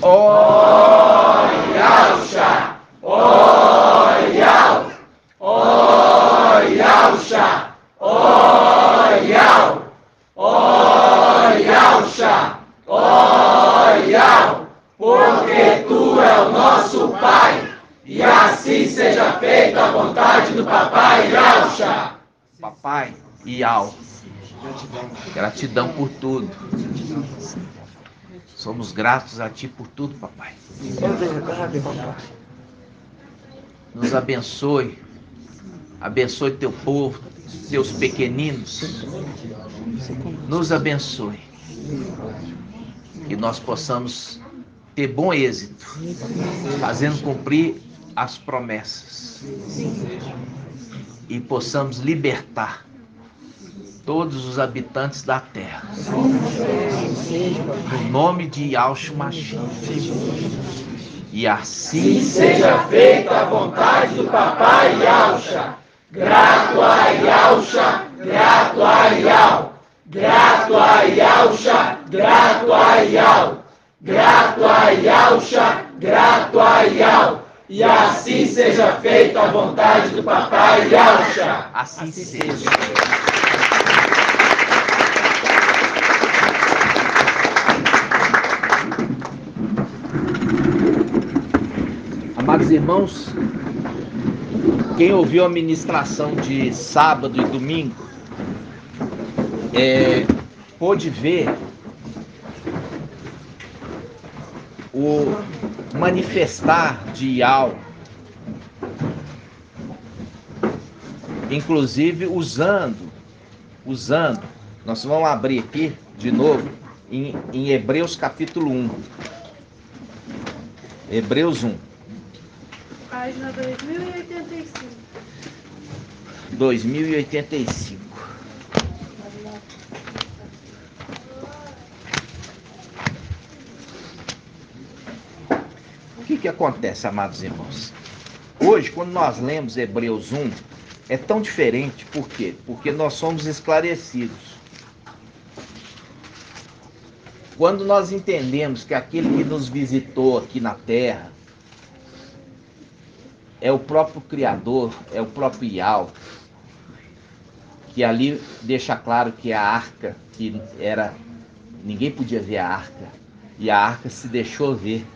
Ó Yahusha, ó Yah, ó Yahusha, ó Yah, ó Yahusha, ó Yah, porque tu é o nosso Pai, e assim seja feita a vontade do Papai Yahusha. Papai Yah, gratidão por tudo. Somos gratos a Ti por tudo, papai. Nos abençoe. Abençoe Teu povo, Teus pequeninos. Nos abençoe. Que nós possamos ter bom êxito, fazendo cumprir as promessas. E possamos libertar todos os habitantes da terra. No nome de Yahshua Mashiach. E assim seja feita a vontade do Papai Yahusha. Grato a Yahusha, grato a Yah. Grato a Yahusha, grato a Yah. Grato a Yahusha, grato a Yah. E assim seja feita a vontade do Papai Yahusha. Assim seja. Amados irmãos, quem ouviu a ministração de sábado e domingo, pôde ver o manifestar de Yah, inclusive usando, nós vamos abrir aqui de novo em Hebreus capítulo 1. Hebreus 1. Página 2085. 2085. O que acontece, amados irmãos? Hoje, quando nós lemos Hebreus 1, é tão diferente. Por quê? Porque nós somos esclarecidos. Quando nós entendemos que aquele que nos visitou aqui na terra é o próprio Criador, é o próprio Yah, que ali deixa claro que a arca, que era, ninguém podia ver a arca, e a arca se deixou ver.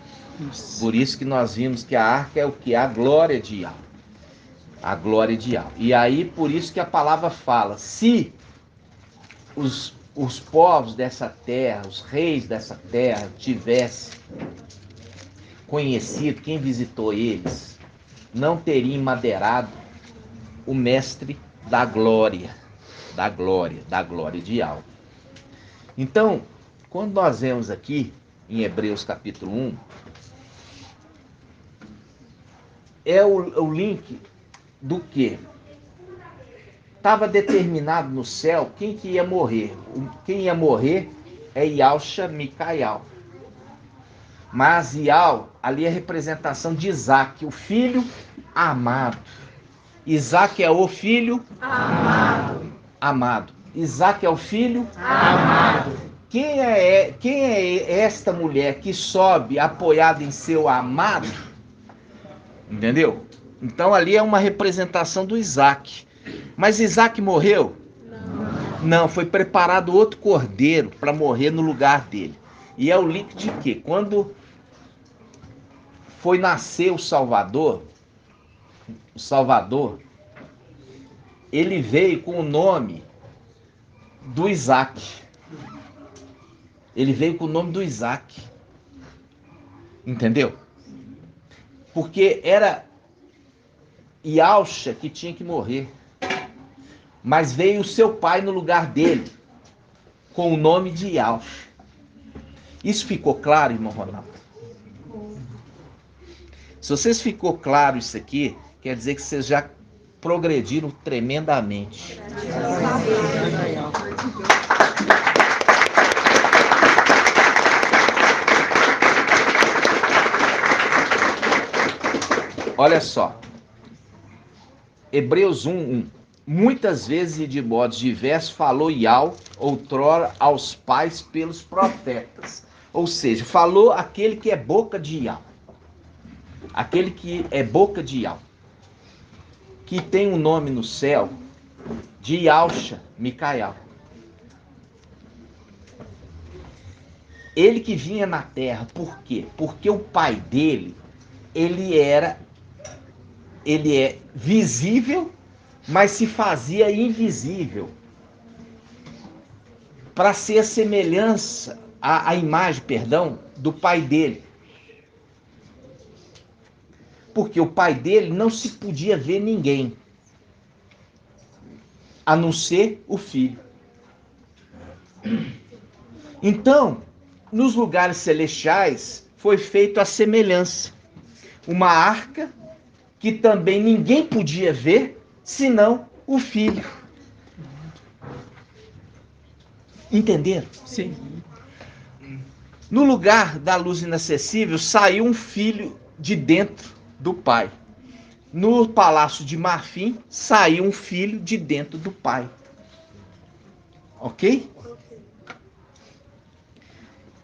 Por isso que nós vimos que a arca é o que? A glória de Yah. A glória de Yah. E aí, por isso que a palavra fala, se os povos dessa terra, os reis dessa terra, tivessem conhecido quem visitou eles, não teria emadeirado o mestre da glória de Yah. Então, quando nós vemos aqui em Hebreus capítulo 1, é o link do que? Estava determinado no céu quem que ia morrer. Quem ia morrer é Yahusha Micael. Mas Yah, ali é a representação de Isaac, o filho amado. Isaac é o filho amado. Isaac é o filho amado. Quem é esta mulher que sobe apoiada em seu amado? Entendeu? Então ali é uma representação do Isaac. Mas Isaac morreu? Não, foi preparado outro cordeiro para morrer no lugar dele. E é o link de quê? Quando foi nascer o Salvador, ele veio com o nome do Isaac. Ele veio com o nome do Isaac. Entendeu? Porque era Yahusha que tinha que morrer. Mas veio o seu pai no lugar dele, com o nome de Yahusha. Isso ficou claro, irmão Ronaldo? Se vocês ficou claro isso aqui, quer dizer que vocês já progrediram tremendamente. Olha só. Hebreus 1:1. Muitas vezes e de modos diversos falou Yah outrora aos pais pelos profetas. Ou seja, falou aquele que é boca de Ial. Aquele que é boca de Ial. Que tem um nome no céu de Yalcha, Micael. Ele que vinha na terra, por quê? Porque o pai dele, ele é visível, mas se fazia invisível. Para ser a semelhança, a imagem, perdão, do pai dele. Porque o pai dele não se podia ver ninguém, a não ser o filho. Então, nos lugares celestiais foi feita a semelhança. Uma arca que também ninguém podia ver, senão o filho. Entenderam? Sim. No lugar da luz inacessível, saiu um filho de dentro do pai. No palácio de marfim, saiu um filho de dentro do pai. Ok?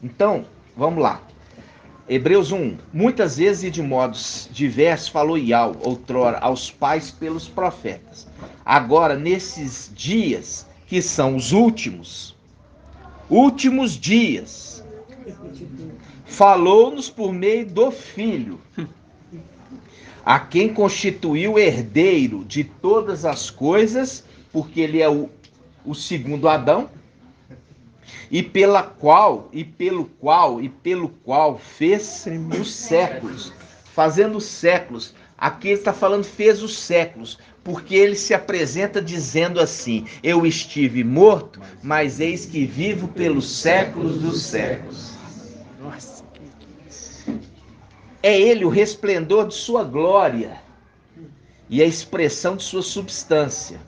Então, vamos lá. Hebreus 1. Muitas vezes e de modos diversos falou Ial, outrora, aos pais pelos profetas. Agora, nesses dias, que são os últimos dias, falou-nos por meio do Filho, a quem constituiu herdeiro de todas as coisas, porque ele é o segundo Adão, e pelo qual fez os séculos, fazendo os séculos. Aqui ele está falando fez os séculos, porque ele se apresenta dizendo assim: eu estive morto, mas eis que vivo pelos séculos dos séculos. Nossa. É ele o resplendor de sua glória e a expressão de sua substância.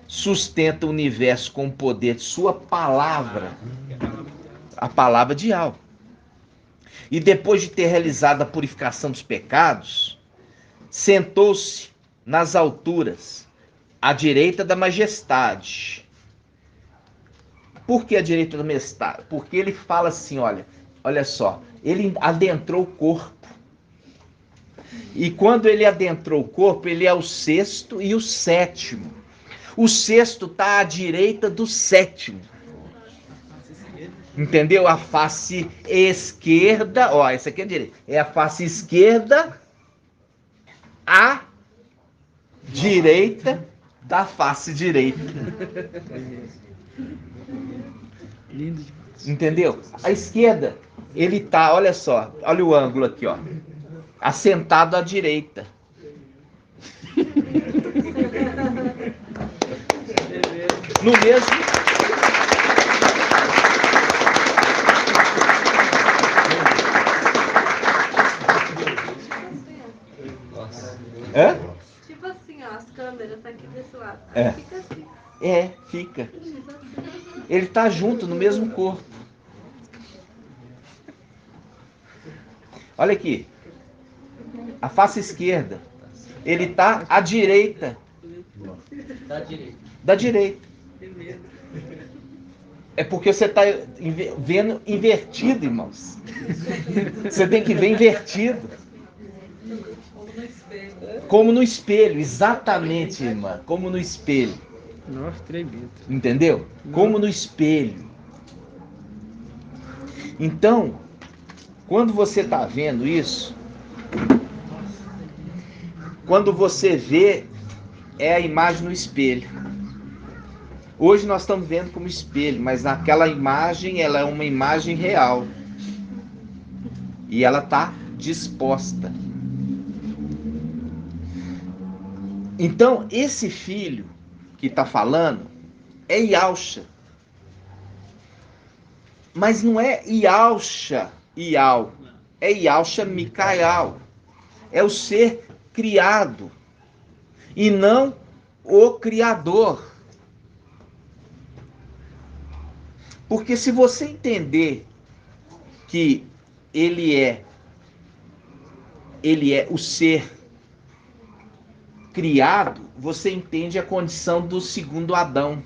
Sustenta o universo com o poder de sua palavra, a palavra de Ial. E depois de ter realizado a purificação dos pecados, sentou-se nas alturas, à direita da majestade. Por que à direita da majestade? Porque ele fala assim, olha só, ele adentrou o corpo. E quando ele adentrou o corpo, ele é o sexto e o sétimo. O sexto está à direita do sétimo. Entendeu? A face esquerda, essa aqui é a direita. É a face esquerda à direita da face direita. Lindo demais. Entendeu? À esquerda, ele tá, olha só, olha o ângulo aqui, assentado à direita. No mesmo. Hã? Tipo assim, ó, as câmeras tá aqui desse lado. É. Fica assim. Fica. Ele tá junto no mesmo corpo. Olha aqui. A face esquerda. Ele tá à direita. Da direita. É porque você está vendo invertido, irmãos. Você tem que ver invertido. Como no espelho, exatamente, irmã. Como no espelho. Nossa, tremendo. Entendeu? Como no espelho. Então, quando você está vendo isso, quando você vê, é a imagem no espelho. Hoje nós estamos vendo como espelho, mas naquela imagem ela é uma imagem real. E ela está disposta. Então, esse filho que está falando é Yalcha. Mas não é Yalcha Ial. É Yalcha Micael. É o ser criado. E não o Criador. Porque se você entender que ele é o ser criado, você entende a condição do segundo Adão.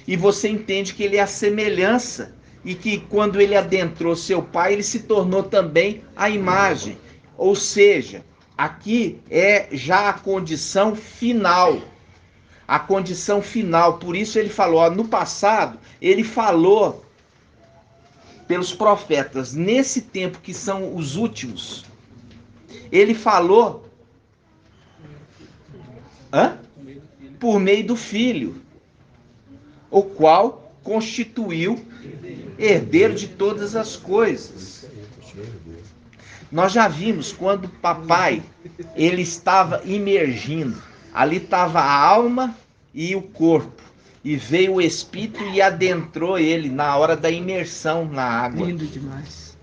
E você entende que ele é a semelhança e que quando ele adentrou seu pai, ele se tornou também a imagem. Ou seja, aqui é já a condição final. A condição final. Por isso ele falou, ó, no passado, ele falou pelos profetas, nesse tempo que são os últimos, ele falou por meio do Filho, o qual constituiu herdeiro de todas as coisas. Nós já vimos quando o papai, ele estava imergindo, ali estava a alma e o corpo, e veio o Espírito e adentrou ele na hora da imersão na água. Lindo demais.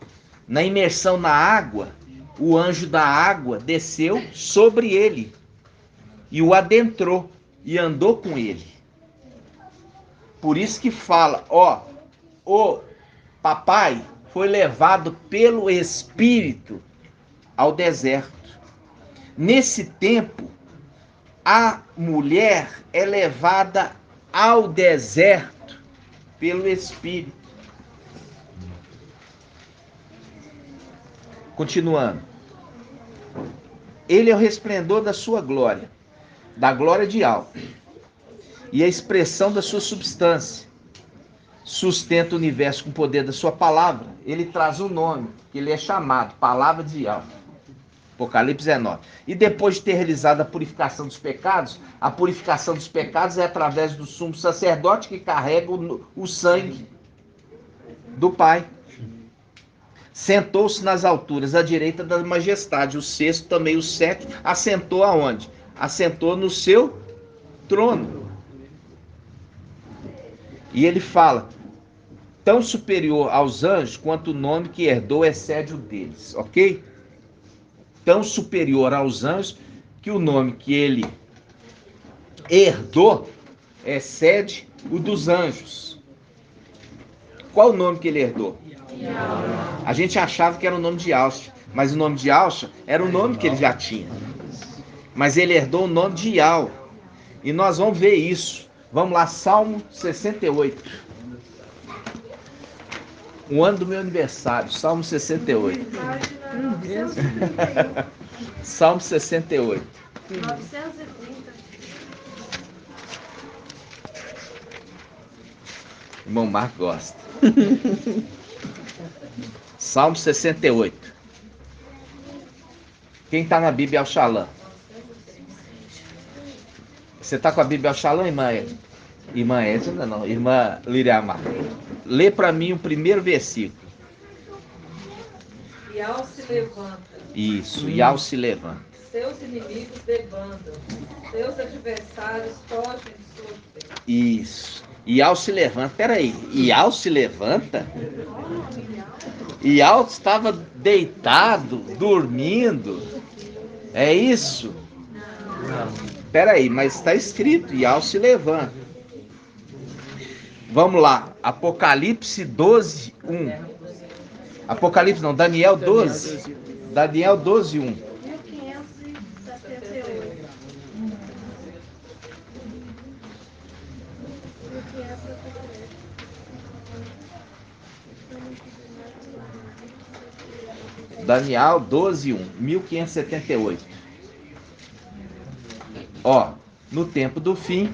Na imersão na água, o anjo da água desceu sobre ele e o adentrou e andou com ele. Por isso que fala, ó, o papai foi levado pelo Espírito ao deserto. Nesse tempo, a mulher é levada ao deserto pelo Espírito. Continuando. Ele é o resplendor da sua glória, da glória de Yahvé, e a expressão da sua substância. Sustenta o universo com o poder da sua palavra. Ele traz o nome, que ele é chamado Palavra de Yahvé. Apocalipse 19. E depois de ter realizado a purificação dos pecados, a purificação dos pecados é através do sumo sacerdote que carrega o sangue do Pai. Sentou-se nas alturas, à direita da majestade. O sexto, também o sétimo, assentou aonde? Assentou no seu trono. E ele fala, tão superior aos anjos, quanto o nome que herdou excede o deles, ok? Tão superior aos anjos, que o nome que ele herdou excede o dos anjos. Qual o nome que ele herdou? A gente achava que era o nome de Yahvé, mas o nome de Yahvé era o nome que ele já tinha. Mas ele herdou o nome de Yahvé. E nós vamos ver isso. Vamos lá, Salmo 68. O ano do meu aniversário, Salmo 68. Salmo 68. 930. Irmão Marco gosta. Salmo 68. Quem está na Bíblia é o Shalom. Você está com a Bíblia Shalom, irmã? Irmã Edna, não. Irmã Liriamar. Lê para mim o primeiro versículo. Iau se levanta. Isso, Iau se levanta. Seus inimigos debandam. Seus adversários fogem de sua frente. Isso. Iau se levanta. Peraí, Iau se levanta? Iau estava deitado, dormindo. É isso? Não. Peraí, mas está escrito, Iau se levanta. Vamos lá, Apocalipse 12, 1. Apocalipse não, Daniel 12. Daniel 12, 1. 1578. Daniel 12, 1. 1578. Ó, no tempo do fim.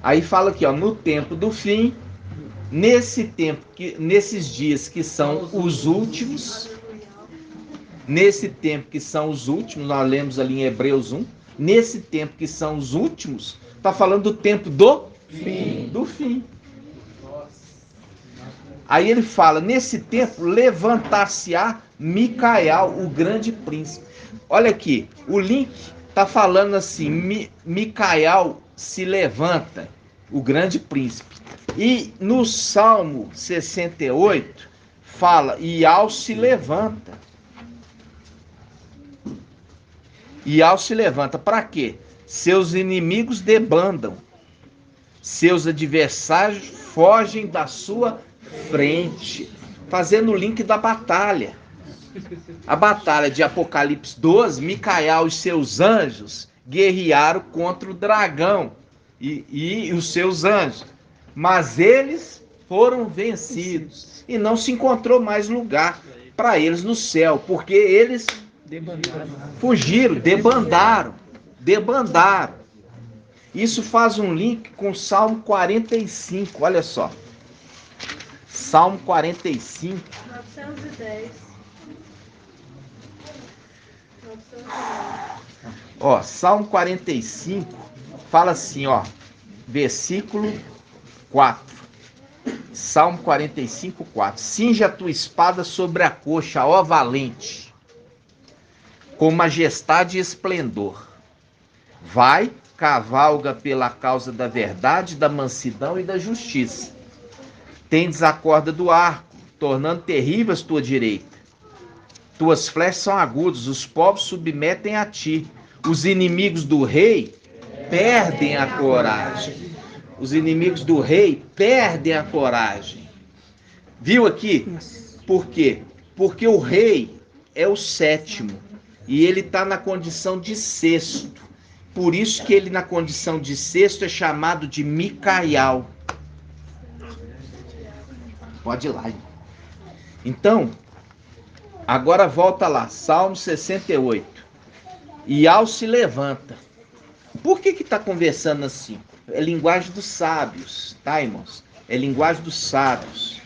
Aí fala aqui, ó, no tempo do fim, nesses dias que são os últimos, nesse tempo que são os últimos, nós lemos ali em Hebreus 1, nesse tempo que são os últimos, está falando do tempo do fim. Do fim. Aí ele fala, nesse tempo levantar-se-á Micael, o grande príncipe. Olha aqui, o link está falando assim, Micael se levanta, o grande príncipe. E no Salmo 68 fala, Iau se levanta. Iau se levanta para quê? Seus inimigos debandam, seus adversários fogem da sua frente, fazendo o link da batalha. A batalha de Apocalipse 12, Micael e seus anjos guerrearam contra o dragão e os seus anjos, mas eles foram vencidos. E não se encontrou mais lugar para eles no céu, porque eles fugiram, debandaram. Isso faz um link com o Salmo 45, olha só. Salmo 45. 910. 910. Ó, Salmo 45 fala assim, ó, versículo 4. Salmo 45, 4. Cinge a tua espada sobre a coxa, ó valente, com majestade e esplendor. Vai, cavalga pela causa da verdade, da mansidão e da justiça. Tendes a corda do arco, tornando terríveis tua direita. Tuas flechas são agudas, os povos submetem a ti. Os inimigos do rei perdem a coragem. Os inimigos do rei perdem a coragem. Viu aqui? Por quê? Porque o rei é o sétimo e ele está na condição de sexto. Por isso que ele na condição de sexto é chamado de Micael. Pode ir lá. Então, agora volta lá, Salmo 68. Ial se levanta. Por que está conversando assim? É linguagem dos sábios, tá, irmãos? É linguagem dos sábios.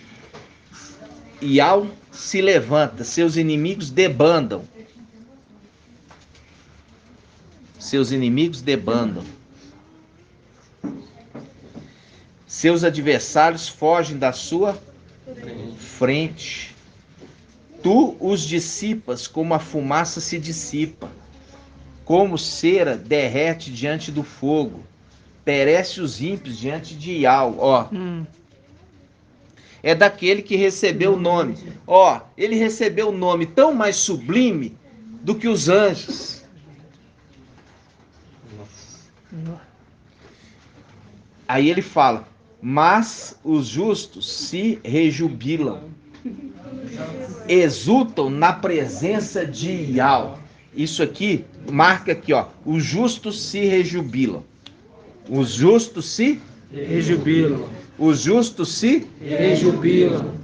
Ial se levanta, seus inimigos debandam. Seus inimigos debandam. Seus adversários fogem da sua frente. Tu os dissipas como a fumaça se dissipa, como cera derrete diante do fogo. Perece os ímpios diante de Ial. Ó, é daquele que recebeu o nome. Ó, ele recebeu o nome tão mais sublime do que os anjos. Aí ele fala, mas os justos se rejubilam, exultam na presença de Ial. Isso aqui, marca aqui, ó, os justos se rejubilam. Os justos se Rejubilam. Os justos se Rejubilam.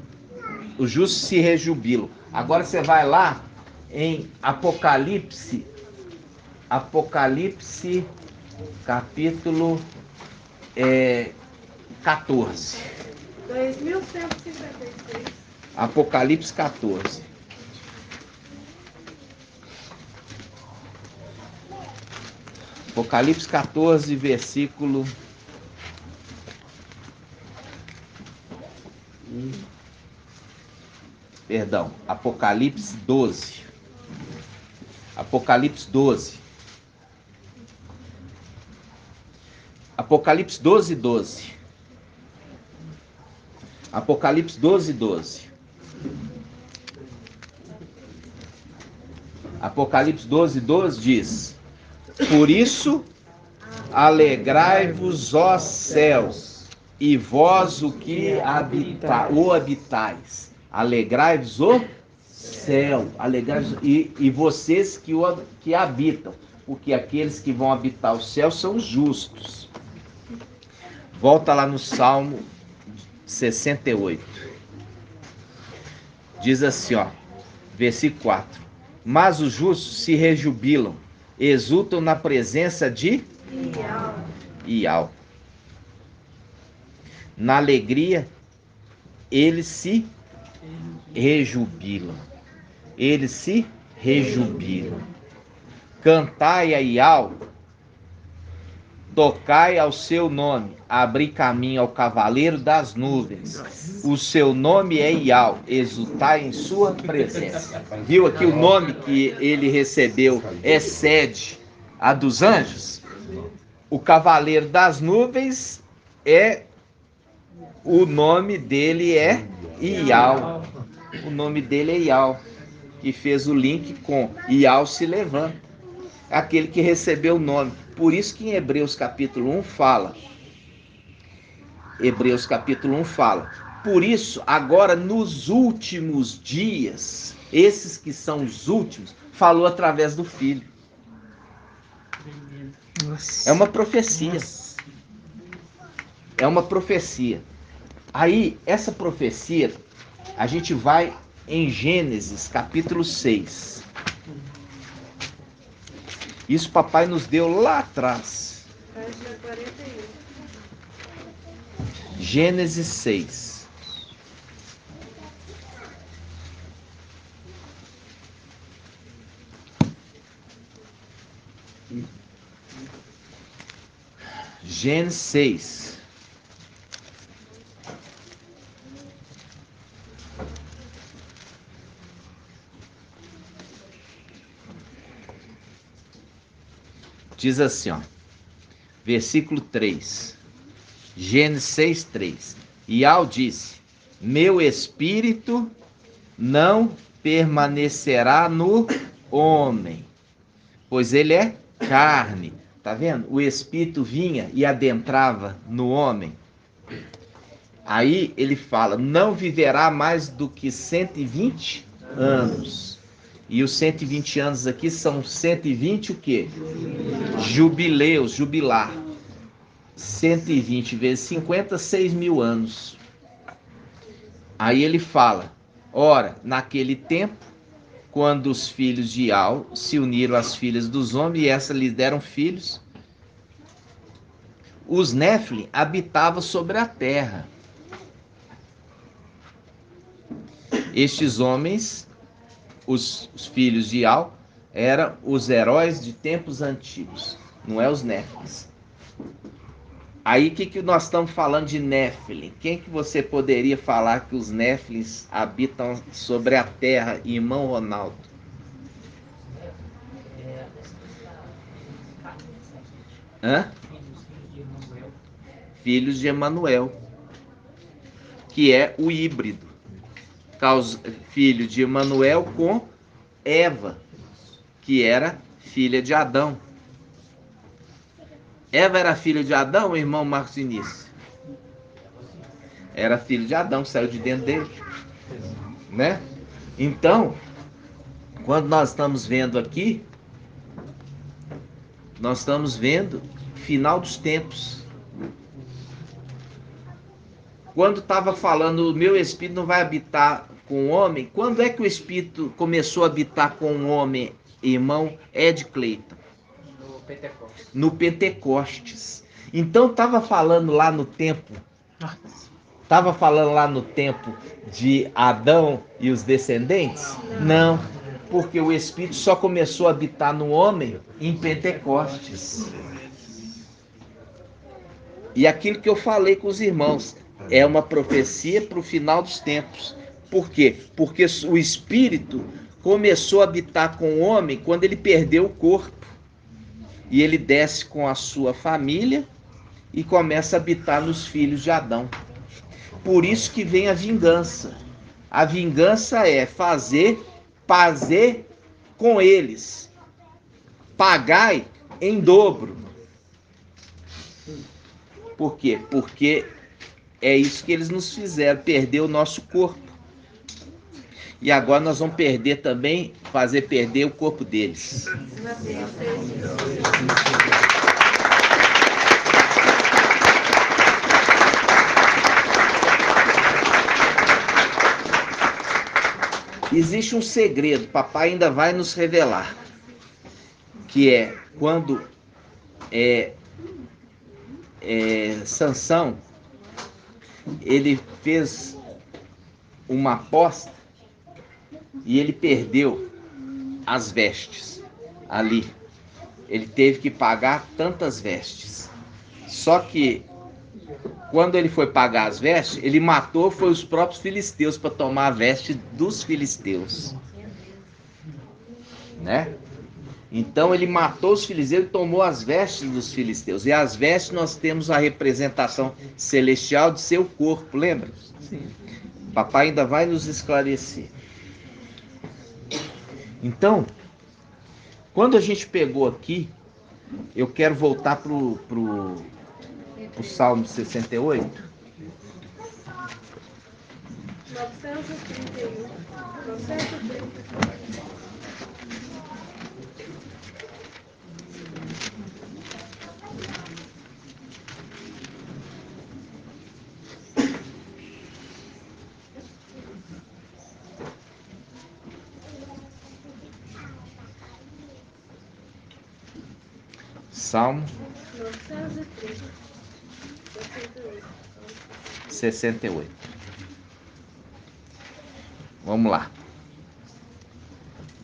Os justos se rejubilam. Agora você vai lá em Apocalipse, capítulo 14. 2156. Apocalipse 14. Apocalipse 14, versículo... Perdão, Apocalipse 12. Apocalipse 12. Apocalipse 12, 12. Apocalipse 12, 12. Apocalipse 12, 12 diz: por isso, alegrai-vos, ó céus, e vós o que habitais. Alegrai-vos, ó céu, alegrai-vos, e vocês que habitam, porque aqueles que vão habitar o céu são os justos. Volta lá no Salmo 68. Diz assim, ó, versículo 4. Mas os justos se rejubilam, exultam na presença de Ial. Na alegria, eles se rejubilam. Eles se rejubilam. Cantai a Ial, tocai ao seu nome, abri caminho ao cavaleiro das nuvens. O seu nome é Ial, exultai em sua presença. Viu aqui o nome que ele recebeu excede a dos anjos? O cavaleiro das nuvens o nome dele é Ial. O nome dele é Ial, que fez o link com Ial se levanta. Aquele que recebeu o nome. Por isso que em Hebreus capítulo 1 fala. Hebreus capítulo 1 fala. Por isso, agora nos últimos dias, esses que são os últimos, falou através do Filho. É uma profecia. É uma profecia. Aí, essa profecia, a gente vai em Gênesis, capítulo 6. Isso papai nos deu lá atrás. Página 41. Gênesis 6. Gênesis 6. Diz assim, ó, versículo 3. Gênesis 6, 3. E Al disse: meu espírito não permanecerá no homem, pois ele é carne. Tá vendo? O espírito vinha e adentrava no homem. Aí ele fala: não viverá mais do que 120 anos. E os 120 anos aqui são 120 o quê? Jubileus, jubilar. 120 vezes 50, 6.000 anos. Aí ele fala: ora, naquele tempo, quando os filhos de Al se uniram às filhas dos homens, e essas lhes deram filhos, os Néfilim habitavam sobre a terra. Estes homens, os filhos de Al, eram os heróis de tempos antigos, não é os Néfilim. Aí o que nós estamos falando de Néfilim? Quem que você poderia falar que os Néfilins habitam sobre a terra, irmão Ronaldo? Hã? Filhos de Emanuel, que é o híbrido. Filho de Emanuel com Eva, que era filha de Adão. Eva era filha de Adão, irmão Marcos Início? Era filho de Adão, saiu de dentro dele, né? Então, quando nós estamos vendo aqui, nós estamos vendo final dos tempos. Quando estava falando, o meu espírito não vai habitar com o homem, quando é que o espírito começou a habitar com o homem, irmão Ed Cleiton? No Pentecostes. Então estava falando lá no tempo, de Adão e os descendentes? Não, porque o Espírito só começou a habitar no homem em Pentecostes. E aquilo que eu falei com os irmãos, é uma profecia para o final dos tempos. Por quê? Porque o Espírito começou a habitar com o homem quando ele perdeu o corpo. E ele desce com a sua família e começa a habitar nos filhos de Adão. Por isso que vem a vingança. A vingança é fazer com eles. Pagai em dobro. Por quê? Porque é isso que eles nos fizeram, perder o nosso corpo. E agora nós vamos perder também, fazer perder o corpo deles. Existe um segredo, papai ainda vai nos revelar, que é quando Sansão, ele fez uma aposta e ele perdeu as vestes ali. Ele teve que pagar tantas vestes. Só que quando ele foi pagar as vestes, ele matou foi os próprios filisteus para tomar a veste dos filisteus, né? Então ele matou os filisteus e tomou as vestes dos filisteus. E as vestes nós temos a representação celestial de seu corpo, lembra? Sim. Papai ainda vai nos esclarecer. Então, quando a gente pegou aqui, eu quero voltar pro Salmo 68. 931. 930. Salmo 930. 68. 68. Vamos lá.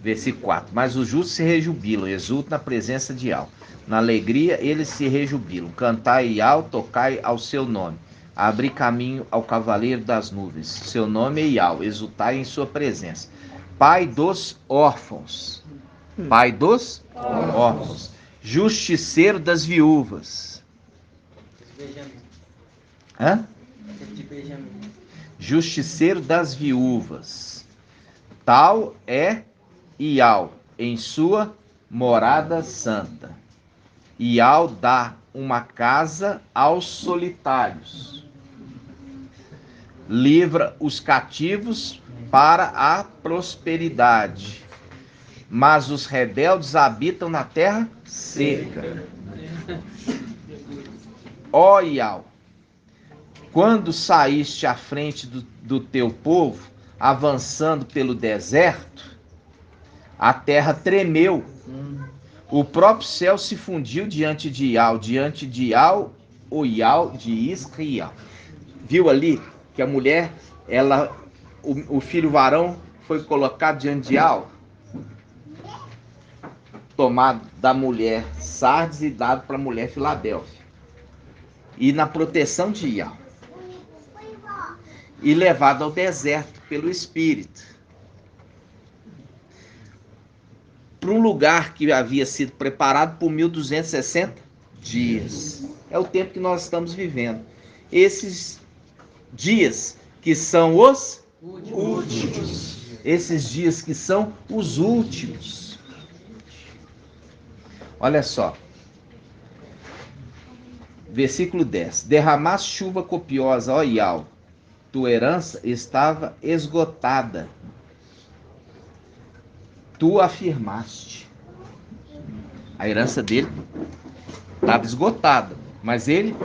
Versículo 4. Mas os justos se rejubilam, exultam na presença de Yahweh. Na alegria eles se rejubilam. Cantai Yahweh, tocai ao seu nome. Abri caminho ao cavaleiro das nuvens. Seu nome é Yahweh, exultai em sua presença. Pai dos órfãos. Pai dos órfãos. Justiceiro das viúvas. Hã? Justiceiro das viúvas. Tal é Yahweh em sua morada santa. Yahweh dá uma casa aos solitários. Livra os cativos para a prosperidade. Mas os rebeldes habitam na terra seca. Ó Yahweh, quando saíste à frente do teu povo, avançando pelo deserto, a terra tremeu. O próprio céu se fundiu diante de Yahweh, o Yahweh de Israel. Viu ali que a mulher, o filho varão foi colocado diante de Yahweh, tomado da mulher Sardes e dado para a mulher Filadélfia. E na proteção de Yahweh. E levado ao deserto pelo Espírito. Para um lugar que havia sido preparado por 1260 dias. É o tempo que nós estamos vivendo. Esses dias que são os últimos. Esses dias que são os últimos. Olha só. Versículo 10. Derramaste chuva copiosa, ó Yahweh. Tua herança estava esgotada. Tu afirmaste. A herança dele estava esgotada, mas ele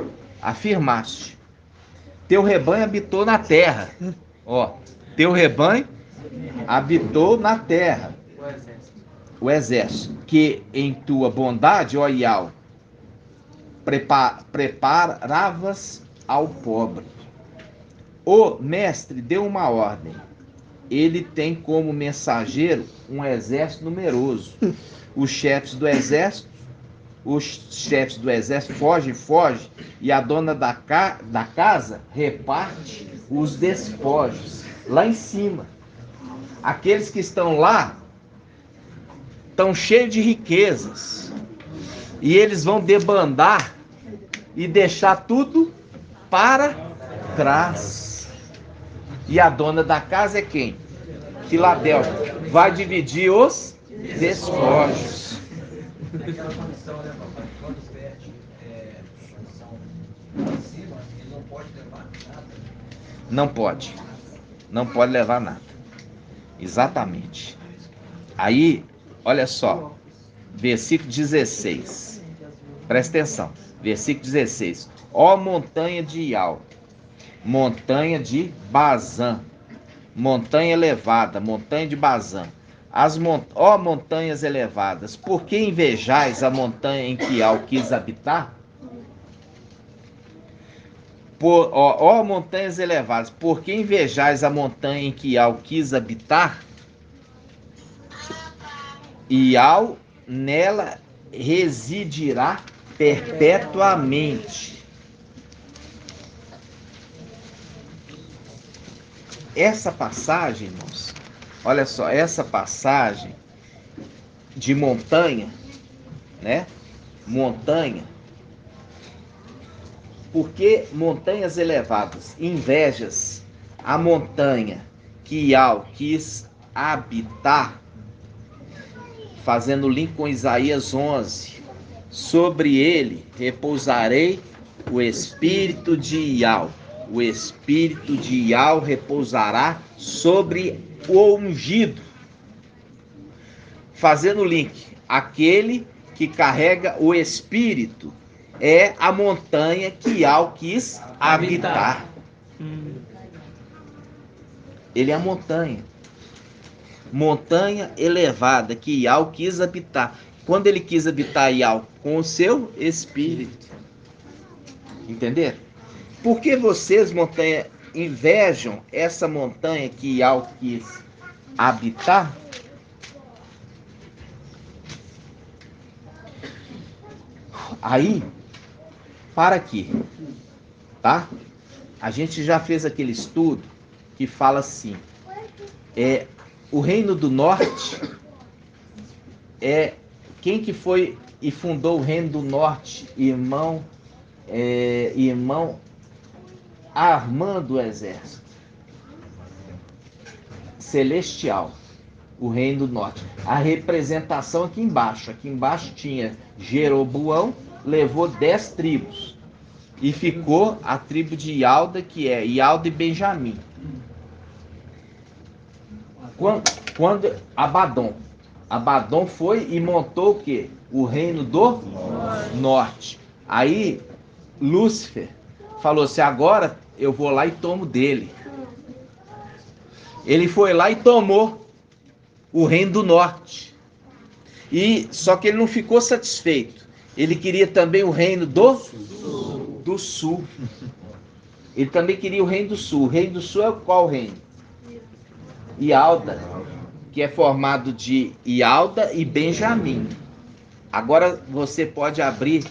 afirmaste. Teu rebanho habitou na terra. Ó, teu rebanho habitou na terra. O exército. Que em tua bondade, ó Yahweh, preparavas ao pobre. O mestre deu uma ordem. Ele tem como mensageiro um exército numeroso. Os chefes do exército fogem, e a dona da casa reparte os despojos lá em cima. Aqueles que estão lá estão cheios de riquezas e eles vão debandar e deixar tudo para trás. E a dona da casa é quem? Filadélfia. Vai dividir os despojos. Naquela condição, né, papai? Quando perde condição passiva, ele não pode levar nada. Não pode. Não pode levar nada. Exatamente. Aí, olha só. Versículo 16. Presta atenção. Versículo 16. Ó montanha de Yahweh, montanha de Bazã, montanha elevada, montanha de Bazã. Ó montanhas elevadas, por que invejais a montanha em que Yahweh quis habitar? Ó montanhas elevadas, por que invejais a montanha em que Yahweh quis habitar? E Yahweh nela residirá perpetuamente. Essa passagem, irmãos, olha só, essa passagem de montanha, né? Montanha. Por que montanhas elevadas? Invejas a montanha que Yahweh quis habitar, fazendo link com Isaías 11. Sobre ele repousarei o Espírito de Yahweh. O Espírito de Yahweh repousará sobre o ungido. Fazendo link, aquele que carrega o Espírito é a montanha que Yahweh quis habitar. Ele é a montanha. Montanha elevada que Yahweh quis habitar. quando ele quis habitar Yahweh com o seu espírito. Entenderam? Por que vocês, montanha, invejam essa montanha que Yahweh quis habitar? Aí, para aqui, tá? A gente já fez aquele estudo que fala assim, o Reino do Norte quem que foi e fundou o Reino do Norte? Irmão Armando o Exército Celestial, o Reino do Norte. A representação aqui embaixo tinha Jeroboão, levou 10 tribos e ficou a tribo de Ialda, que é Ialda e Benjamim. Quando Abadom foi e montou o quê? O Reino do Norte. Aí Lúcifer falou assim, agora eu vou lá e tomo dele. Ele foi lá e tomou o Reino do Norte. Só que ele não ficou satisfeito. Ele queria também o Reino do Sul. Ele também queria o Reino do Sul. O Reino do Sul é qual reino? Ialda, que é formado de Ialda e Benjamim. Agora você pode abrir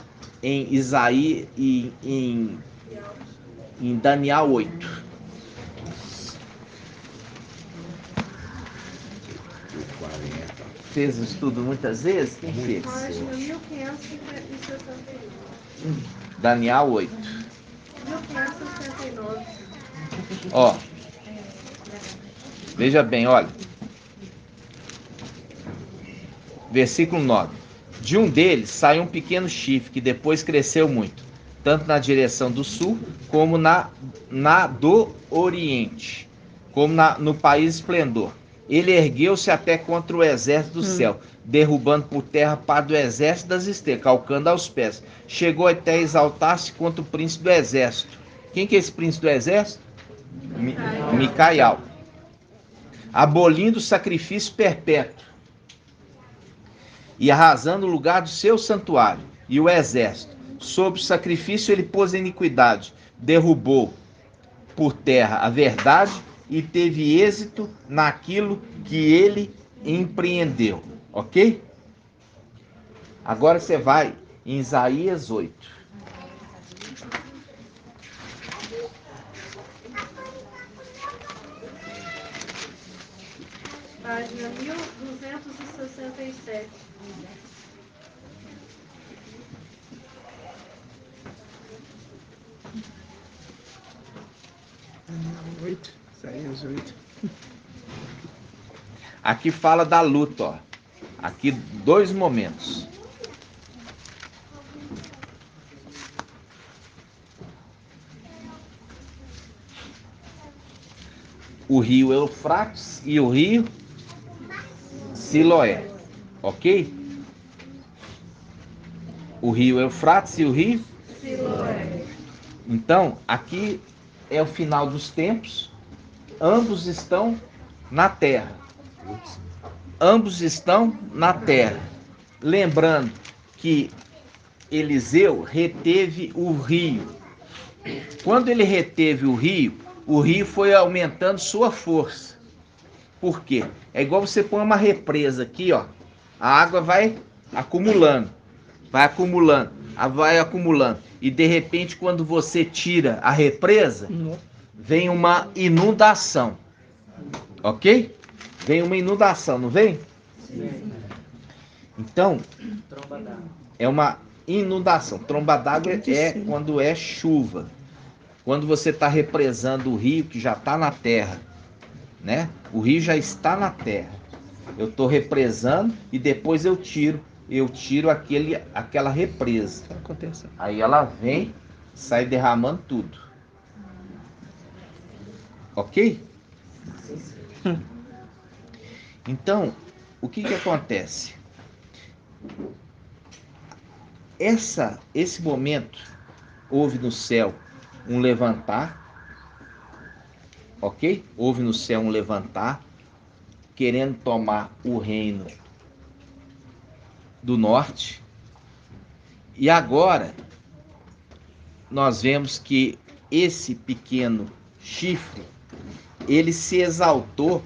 em Isaías e em Daniel 8. Fez o estudo muitas vezes? Quem fez? Página 1561. Daniel 8. 1569. Ó. Veja bem, olha. Versículo 9. De um deles saiu um pequeno chifre que depois cresceu muito, tanto na direção do sul como na do oriente, como no país esplendor. Ele ergueu-se até contra o exército do céu, derrubando por terra parte do exército das estrelas, calcando aos pés. Chegou até exaltar-se contra o príncipe do exército. Quem que é esse príncipe do exército? Micael. Abolindo o sacrifício perpétuo e arrasando o lugar do seu santuário e o exército. Sobre o sacrifício ele pôs iniquidade, derrubou por terra a verdade e teve êxito naquilo que ele empreendeu. Ok? Agora você vai em Isaías 8. Página 1267. Isaías 8. Aqui fala da luta, ó. Aqui 2 momentos. O rio Eufrates e o rio Siloé, ok? O rio Eufrates e o rio Siloé. Então, aqui é o final dos tempos. Ambos estão na terra. Ambos estão na terra. Lembrando que Eliseu reteve o rio. Quando ele reteve o rio foi aumentando sua força. Por quê? É igual você põe uma represa aqui, ó. A água vai acumulando. E de repente, quando você tira a represa, vem uma inundação. Ok? Vem uma inundação, não vem? Sim. Então, Tromba d'água. é uma inundação. Tromba d'água é quando é chuva. Quando você está represando o rio que já está na terra, né? O rio já está na terra. Eu estou represando e depois eu tiro aquela represa. Aí ela vem, sai derramando tudo. Ok? Então, o que acontece? Esse momento, houve no céu um levantar, ok? Houve no céu um levantar, querendo tomar o reino do norte. E agora nós vemos que esse pequeno chifre, ele se exaltou,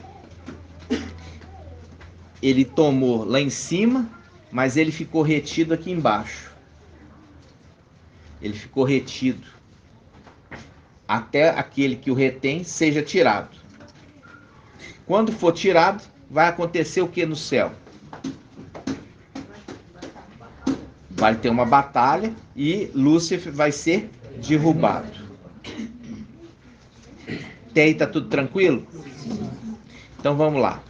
ele tomou lá em cima, mas ele ficou retido aqui embaixo. Ele ficou retido até aquele que o retém seja tirado. Quando for tirado, vai acontecer o que no céu? Vai ter uma batalha e Lúcifer vai ser derrubado. Até aí tá tudo tranquilo? Então vamos lá.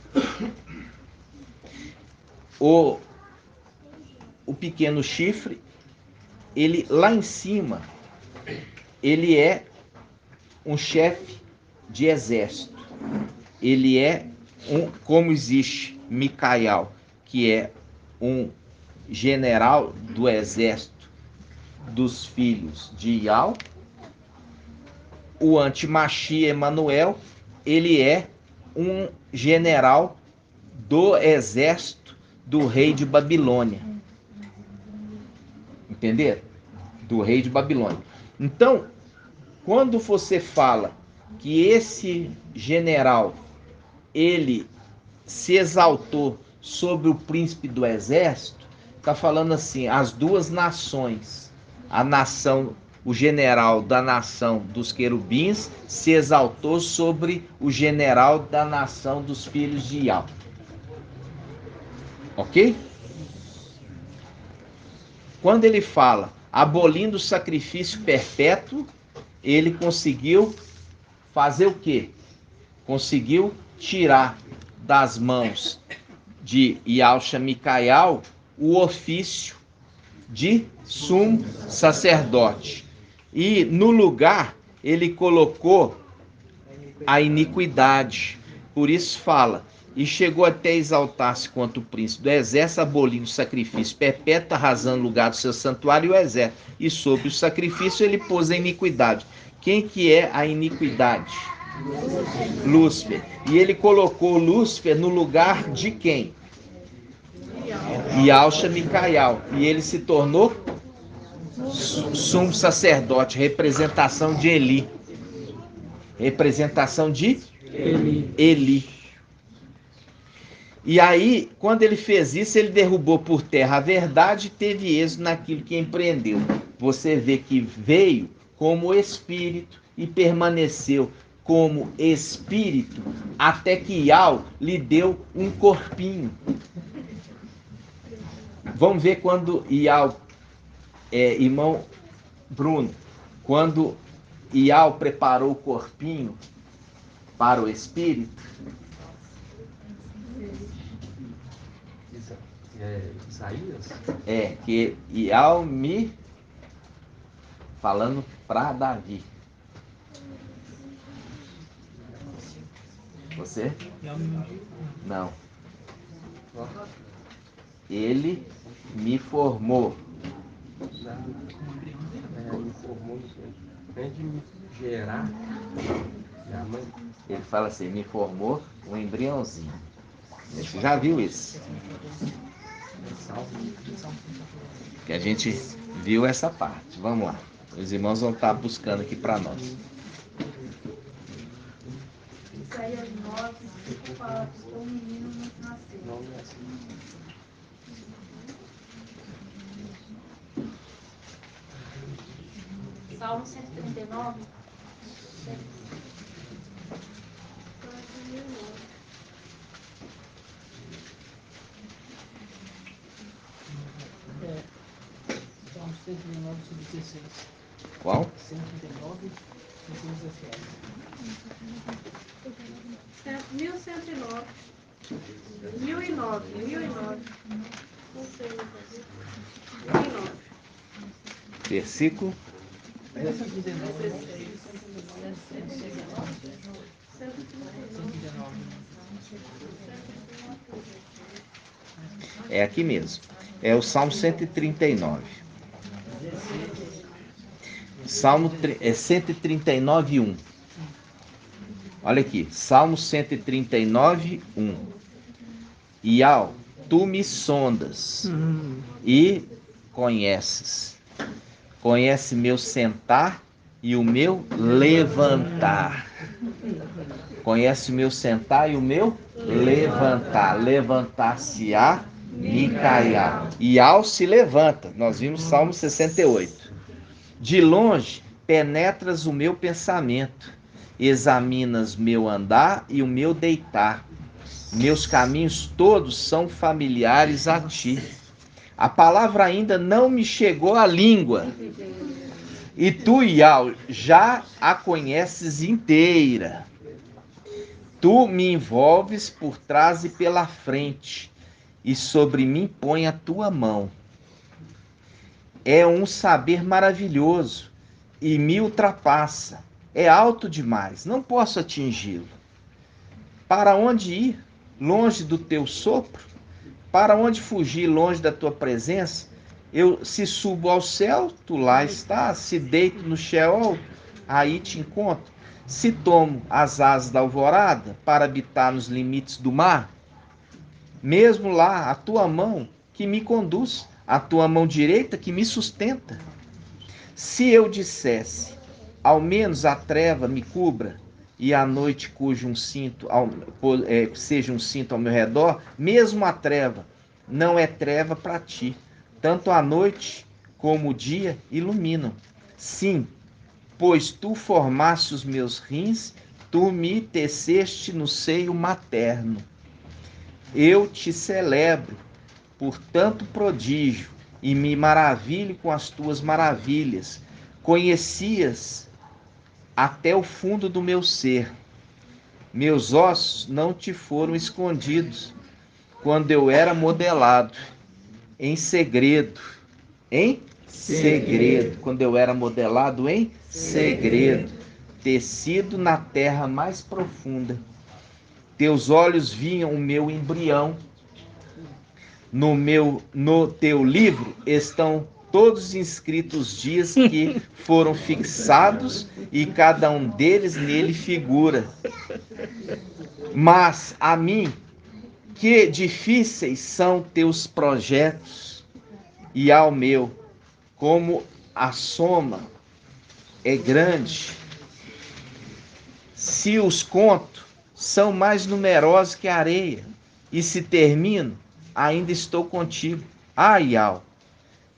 O pequeno chifre, ele lá em cima, ele é um chefe de exército. Ele é como existe Micael, que é um general do exército dos filhos de Ial. O Antimachia Emanuel, ele é um general do exército do rei de Babilônia. Entenderam? Do rei de Babilônia. Então, quando você fala que esse general, ele se exaltou sobre o príncipe do exército, está falando assim, as duas nações, a nação, o general da nação dos querubins se exaltou sobre o general da nação dos filhos de Ial. Ok? Quando ele fala abolindo o sacrifício perpétuo, ele conseguiu fazer o quê? Conseguiu tirar das mãos de Yalcha Micael o ofício de sumo sacerdote. E no lugar ele colocou a iniquidade. Por isso fala, e chegou até exaltar-se quanto o príncipe do exército, abolindo o sacrifício perpétuo, arrasando o lugar do seu santuário e o exército. E sobre o sacrifício ele pôs a iniquidade. Quem que é a iniquidade? Lúcifer. E ele colocou Lúcifer no lugar de quem? Yalcha Micael. E ele se tornou sumo sacerdote, representação de Eli. Representação de Eli. E aí, quando ele fez isso, ele derrubou por terra a verdade e teve êxito naquilo que empreendeu. Você vê que veio como espírito e permaneceu como espírito até que Ial lhe deu um corpinho. Vamos ver quando Ial, irmão Bruno, quando Ial preparou o corpinho para o espírito. Isaías? Que Ial me falando para Davi. Você? Não. Ele me formou. Me formou antes de me gerar. Minha mãe. Ele fala assim, me formou um embriãozinho. Você já viu isso? Que a gente viu essa parte. Vamos lá. Os irmãos vão estar buscando aqui para nós. Isaías 9, fala que o menino não nasceu. Salmo 139. Salmo 139, 16. Qual? 139, 17. 1109. 1009. Não sei. 1009. Versículo? 119. É aqui mesmo. É o Salmo 139. Salmo 139, 1. Olha aqui. Salmo 139, 1. Ial tu me sondas e conheces. Conhece meu sentar e o meu levantar. Conhece o meu sentar e o meu levantar. Levantar-se-á Micael. Ial se levanta. Nós vimos Salmo 68. De longe penetras o meu pensamento. Examinas meu andar e o meu deitar. Meus caminhos todos são familiares a ti. A palavra ainda não me chegou à língua. E tu, Ial, já a conheces inteira. Tu me envolves por trás e pela frente, e sobre mim põe a tua mão. É um saber maravilhoso e me ultrapassa. É alto demais, não posso atingi-lo. Para onde ir? Longe do teu sopro? Para onde fugir longe da tua presença? Se subo ao céu, tu lá estás. Se deito no Sheol, aí te encontro. Se tomo as asas da alvorada para habitar nos limites do mar, mesmo lá a tua mão que me conduz, a tua mão direita que me sustenta. Se eu dissesse, ao menos a treva me cubra, e a noite cujo seja um cinto ao meu redor, mesmo a treva não é treva para ti. Tanto a noite como o dia iluminam. Sim, pois tu formaste os meus rins, tu me teceste no seio materno. Eu te celebro por tanto prodígio e me maravilho com as tuas maravilhas. Conhecias até o fundo do meu ser. Meus ossos não te foram escondidos quando eu era modelado em segredo. Em segredo. Quando eu era modelado em segredo. Tecido na terra mais profunda. Teus olhos viam o meu embrião. No teu livro estão todos inscritos os dias que foram fixados e cada um deles nele figura. Mas a mim, que difíceis são teus projetos, e ao meu, como a soma é grande. Se os conto, são mais numerosos que a areia, e se termino, ainda estou contigo. Ial,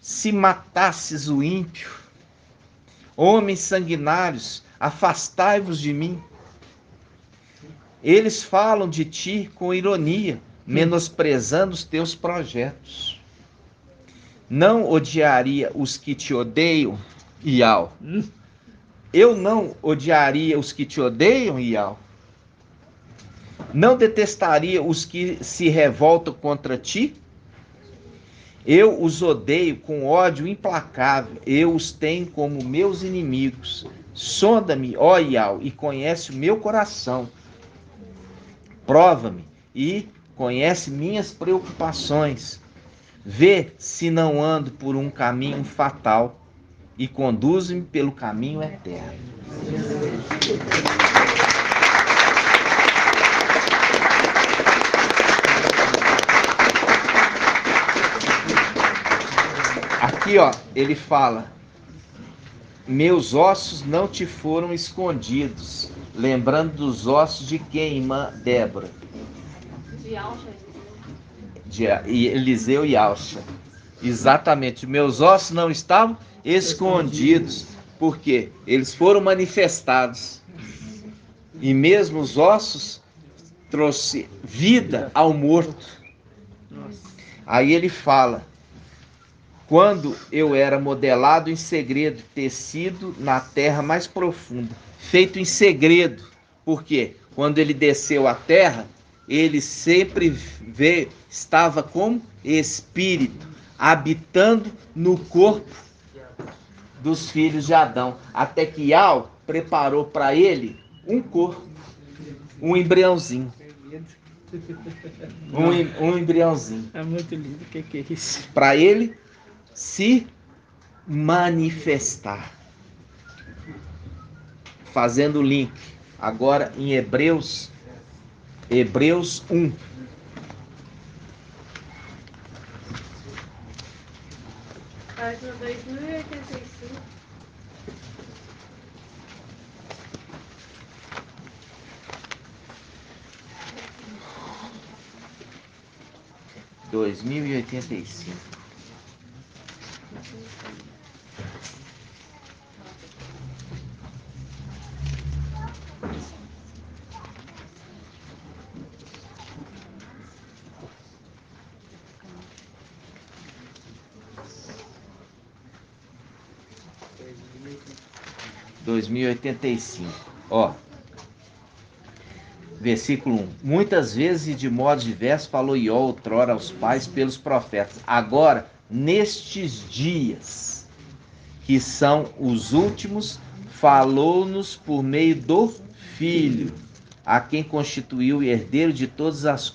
se matasses o ímpio, homens sanguinários, afastai-vos de mim. Eles falam de ti com ironia, menosprezando os teus projetos. Não odiaria os que te odeiam, Ial. Eu não odiaria os que te odeiam, Ial. Não detestaria os que se revoltam contra ti? Eu os odeio com ódio implacável. Eu os tenho como meus inimigos. Sonda-me, ó Ial, e conhece o meu coração. Prova-me e conhece minhas preocupações. Vê se não ando por um caminho fatal e conduz-me pelo caminho eterno. Aqui, ó, ele fala: meus ossos não te foram escondidos. Lembrando dos ossos de quem, irmã Débora? De Alcha. De Eliseu e Alcha. Exatamente. Meus ossos não estavam escondidos. Por quê? Eles foram manifestados. E mesmo os ossos trouxe vida ao morto. Aí ele fala: quando eu era modelado em segredo, tecido na terra mais profunda, feito em segredo. Por quê? Quando ele desceu à terra, ele sempre estava como espírito, habitando no corpo dos filhos de Adão, até que Ial preparou para ele um corpo, um embriãozinho. Um embriãozinho. É muito lindo, o que é isso? Para ele se manifestar. Fazendo o link agora em Hebreus 1. Página 2085. Dois mil e 85. Dois mil e 85. Ó. Versículo 1. Muitas vezes e de modo diverso falou Ió outrora aos pais pelos profetas. Agora, nestes dias, que são os últimos, falou-nos por meio do Filho, a quem constituiu o herdeiro de todas as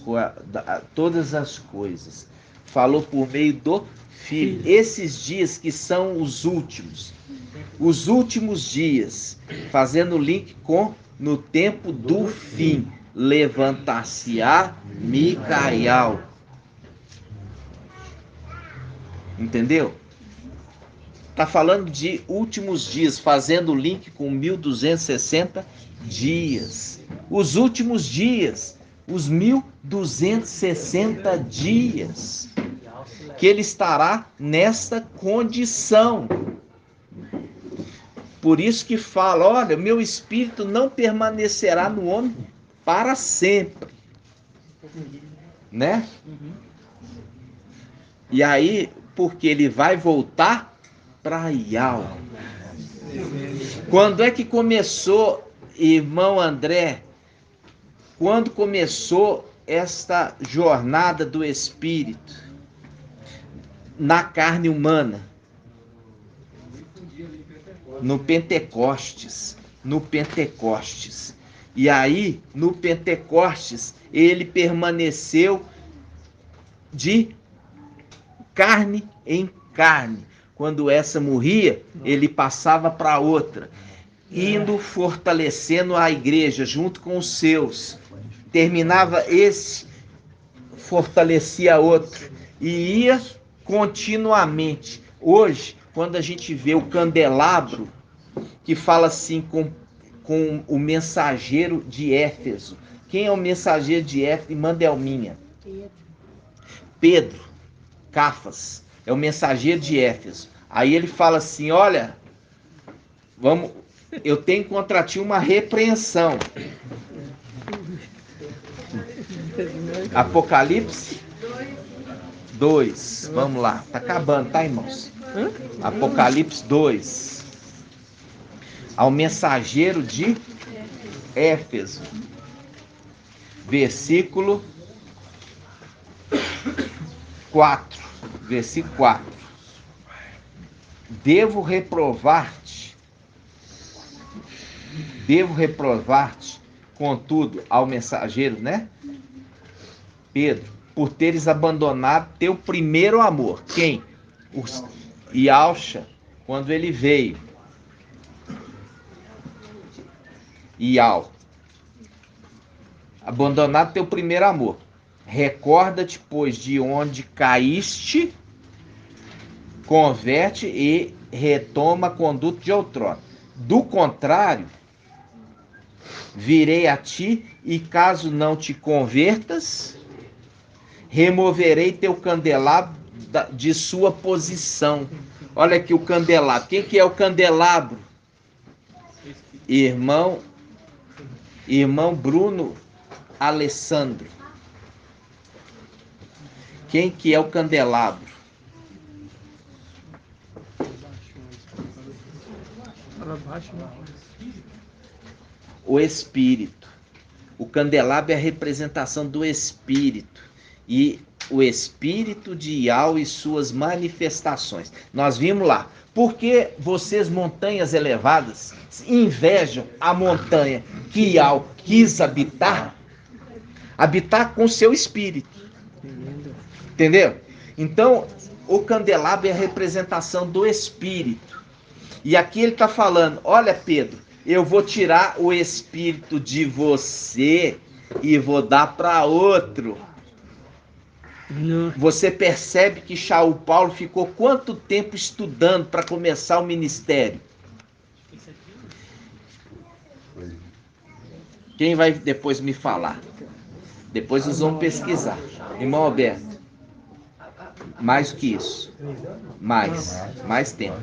coisas. Falou por meio do Filho. Esses dias que são os últimos dias, fazendo link com no tempo do fim, levantar-se-á Micael. Entendeu? Está falando de últimos dias, fazendo link com 1260 dias. Os últimos dias, os 1260 dias, que ele estará nesta condição. Por isso que fala, olha, meu espírito não permanecerá no homem para sempre. Né? E aí, porque ele vai voltar para Iau. Quando é que começou, irmão André? Quando começou esta jornada do espírito na carne humana? No Pentecostes. E aí, no Pentecostes, ele permaneceu de carne em carne. Quando essa morria, ele passava para outra, indo fortalecendo a igreja junto com os seus. Terminava esse, fortalecia outro e ia continuamente. Hoje, quando a gente vê o candelabro, que fala assim com o mensageiro de Éfeso. Quem é o mensageiro de Éfeso? Irmã Delminha. Pedro, Cafas, é o mensageiro de Éfeso. Aí ele fala assim, olha, eu tenho contra ti uma repreensão. Apocalipse 2. Vamos lá, tá acabando, tá, irmãos? Apocalipse 2. Ao mensageiro de Éfeso. Versículo 4. Versículo 4. Devo reprovar-te, contudo, ao mensageiro, né? Pedro, por teres abandonado teu primeiro amor. Quem? Ialcha, quando ele veio. Ial. Abandonado teu primeiro amor. Recorda-te, pois, de onde caíste, converte e retoma a conduta de outrora. Do contrário, virei a ti e caso não te convertas, removerei teu candelabro de sua posição. Olha aqui o candelabro. Quem que é o candelabro? Irmão Bruno Alessandro. Quem que é o candelabro? O Espírito. O candelabro é a representação do Espírito. E o Espírito de Iau e suas manifestações. Nós vimos lá. Por que vocês, montanhas elevadas, invejam a montanha que Iau quis habitar? Habitar com seu Espírito. Entendeu? Então, o candelabro é a representação do Espírito. E aqui ele está falando, olha Pedro, eu vou tirar o Espírito de você e vou dar para outro. Não. Você percebe que Shaul Paulo ficou quanto tempo estudando para começar o ministério? Quem vai depois me falar? Depois vocês vão pesquisar. Irmão Alberto, mais do que isso. Mais tempo.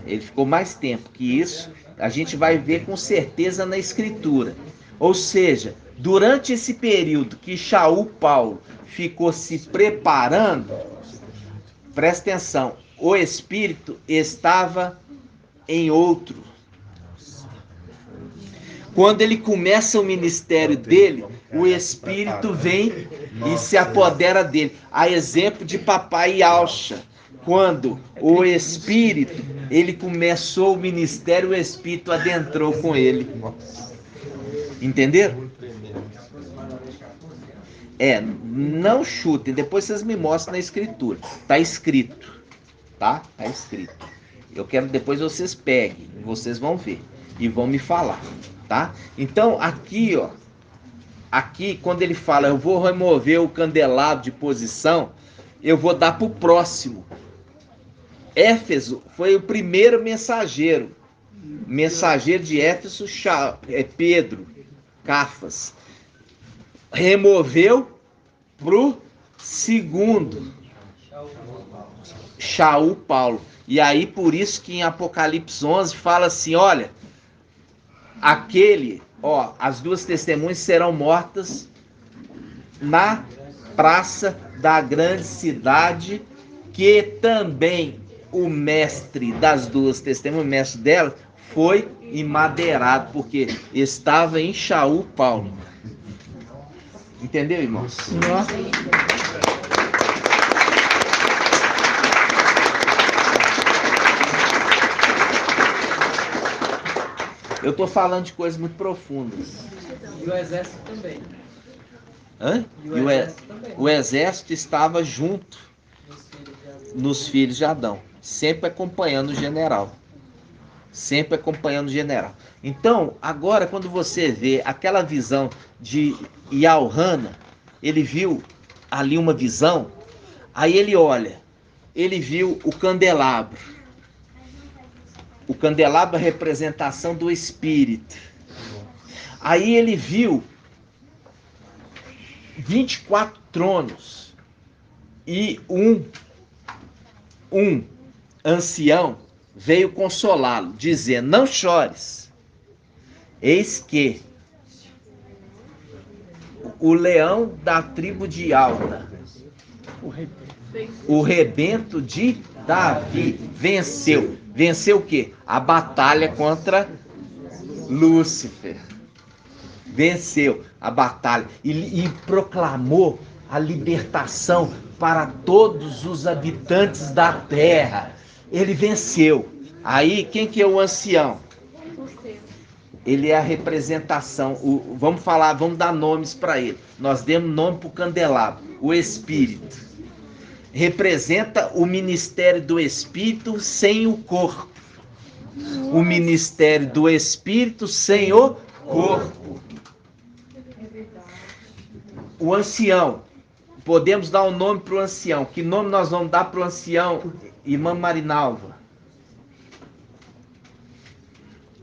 Ele ficou mais tempo que isso. A gente vai ver com certeza na escritura. Ou seja, durante esse período que Shaul Paulo ficou se preparando, presta atenção, o Espírito estava em outro. Quando ele começa o ministério dele, o Espírito vem e se apodera dele. A exemplo de papai Alcha. Quando o Espírito, ele começou o ministério, o Espírito adentrou com ele. Entenderam? Não chutem, depois vocês me mostram na escritura. Tá escrito. Tá? Tá escrito. Eu quero depois vocês peguem, vocês vão ver e vão me falar. Tá? Então, aqui, ó. Aqui, quando ele fala, eu vou remover o candelabro de posição, eu vou dar para o próximo. Éfeso foi o primeiro mensageiro. Mensageiro de Éfeso, Pedro, Cafas. Removeu pro segundo, Shaul Paulo. E aí, por isso que em Apocalipse 11 fala assim, olha, as duas testemunhas serão mortas na praça da grande cidade, que também o mestre das duas testemunhas, o mestre dela, foi emadeirado, porque estava em Shaul Paulo. Entendeu, irmãos? Nossa. Eu estou falando de coisas muito profundas. E o exército também. Hã? E o exército também. O exército estava junto nos filhos de Adão, sempre acompanhando o general. Sempre acompanhando o general. Então, agora, quando você vê aquela visão de Yalhana, ele viu ali uma visão, aí ele olha, ele viu o candelabro. O candelabro é a representação do Espírito. Aí ele viu 24 tronos e um ancião veio consolá-lo, dizendo, não chores, eis que o leão da tribo de Alda, o rebento de Davi, venceu. Venceu o quê? A batalha contra Lúcifer. Venceu a batalha e proclamou a libertação para todos os habitantes da terra. Ele venceu. Aí, quem que é o ancião? Ele é a representação. Vamos dar nomes para ele. Nós demos nome para o candelabro, o Espírito. Representa o ministério do Espírito sem o corpo. O ministério do Espírito sem o corpo. O ancião. Podemos dar um nome para o ancião. Que nome nós vamos dar para o ancião, irmã Marinalva?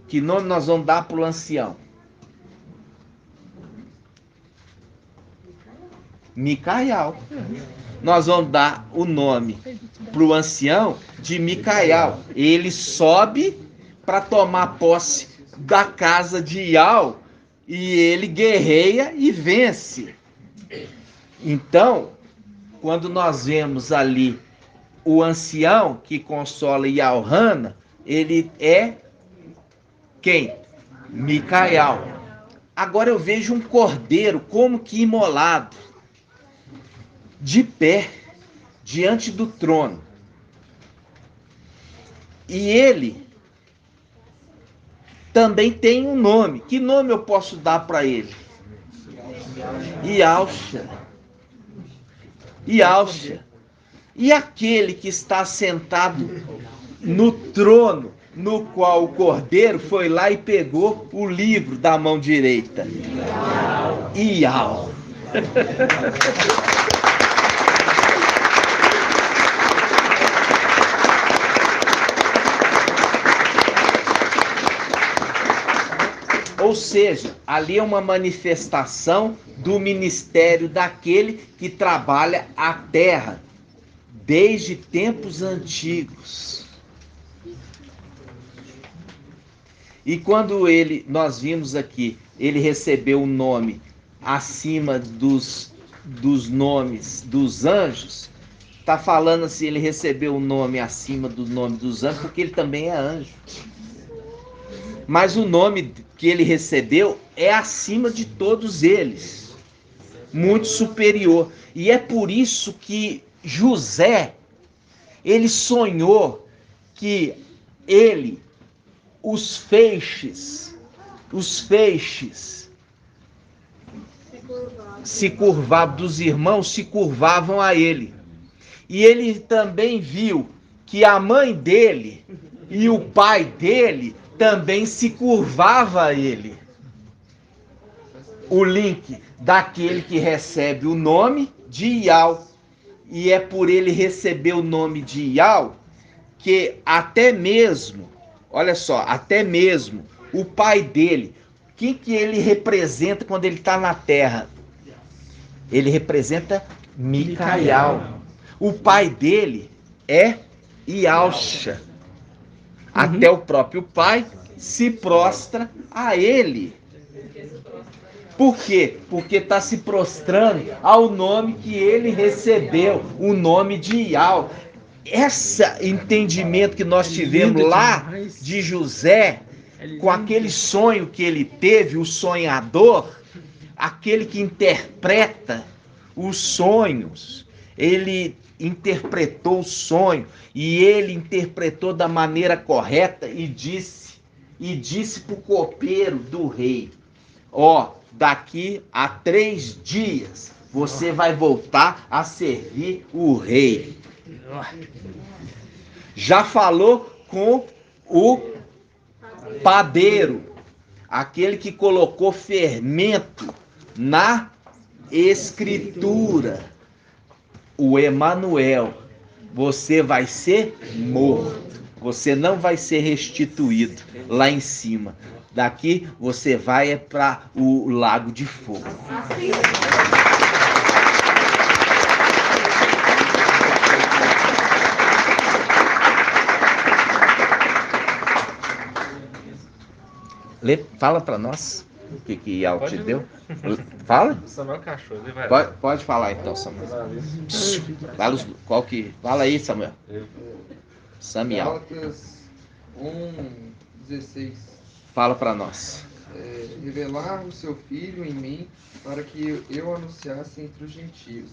Que nome nós vamos dar para o ancião? Micael. Nós vamos dar o nome para o ancião de Micael. Ele sobe para tomar posse da casa de Ial e ele guerreia e vence. Então, quando nós vemos ali o ancião que consola Yalhana, ele é quem? Micael. Agora eu vejo um cordeiro como que imolado, de pé, diante do trono. E ele também tem um nome. Que nome eu posso dar para ele? Yalcha. Yalcha. E aquele que está sentado no trono, no qual o cordeiro foi lá e pegou o livro da mão direita. Ial. Ou seja, ali é uma manifestação do ministério daquele que trabalha a terra desde tempos antigos. E quando nós vimos aqui, ele recebeu o nome acima dos nomes dos anjos, está falando assim, ele recebeu o nome acima do nome dos anjos, porque ele também é anjo. Mas o nome que ele recebeu é acima de todos eles, muito superior. E é por isso que José, ele sonhou que os feixes se curvavam, dos irmãos se curvavam a ele. E ele também viu que a mãe dele e o pai dele também se curvava a ele. O link daquele que recebe o nome de Iau. E é por ele receber o nome de Iau que até mesmo, olha só, até mesmo o pai dele, quem que ele representa quando ele está na terra? Ele representa Micael. O pai dele é Ialcha. Até o próprio pai se prostra a ele. Por quê? Porque está se prostrando ao nome que ele recebeu, o nome de Iau. Esse entendimento que nós tivemos lá de José, com aquele sonho que ele teve, o sonhador, aquele que interpreta os sonhos, ele interpretou o sonho e ele interpretou da maneira correta e disse para o copeiro do rei: ó, daqui a 3 dias você vai voltar a servir o rei. Já falou com o padeiro, aquele que colocou fermento na escritura, o Emanuel. Você vai ser morto, você não vai ser restituído lá em cima. Daqui você vai para o lago de fogo. Fala para nós o que Iau te deu. Fala? Samuel Cachorro, ele vai. Pode falar então, Samuel. Fala aí, Samuel. Samuel. Gálatas 1:16. Fala para nós. Revelar o seu filho em mim para que eu anunciasse entre os gentios.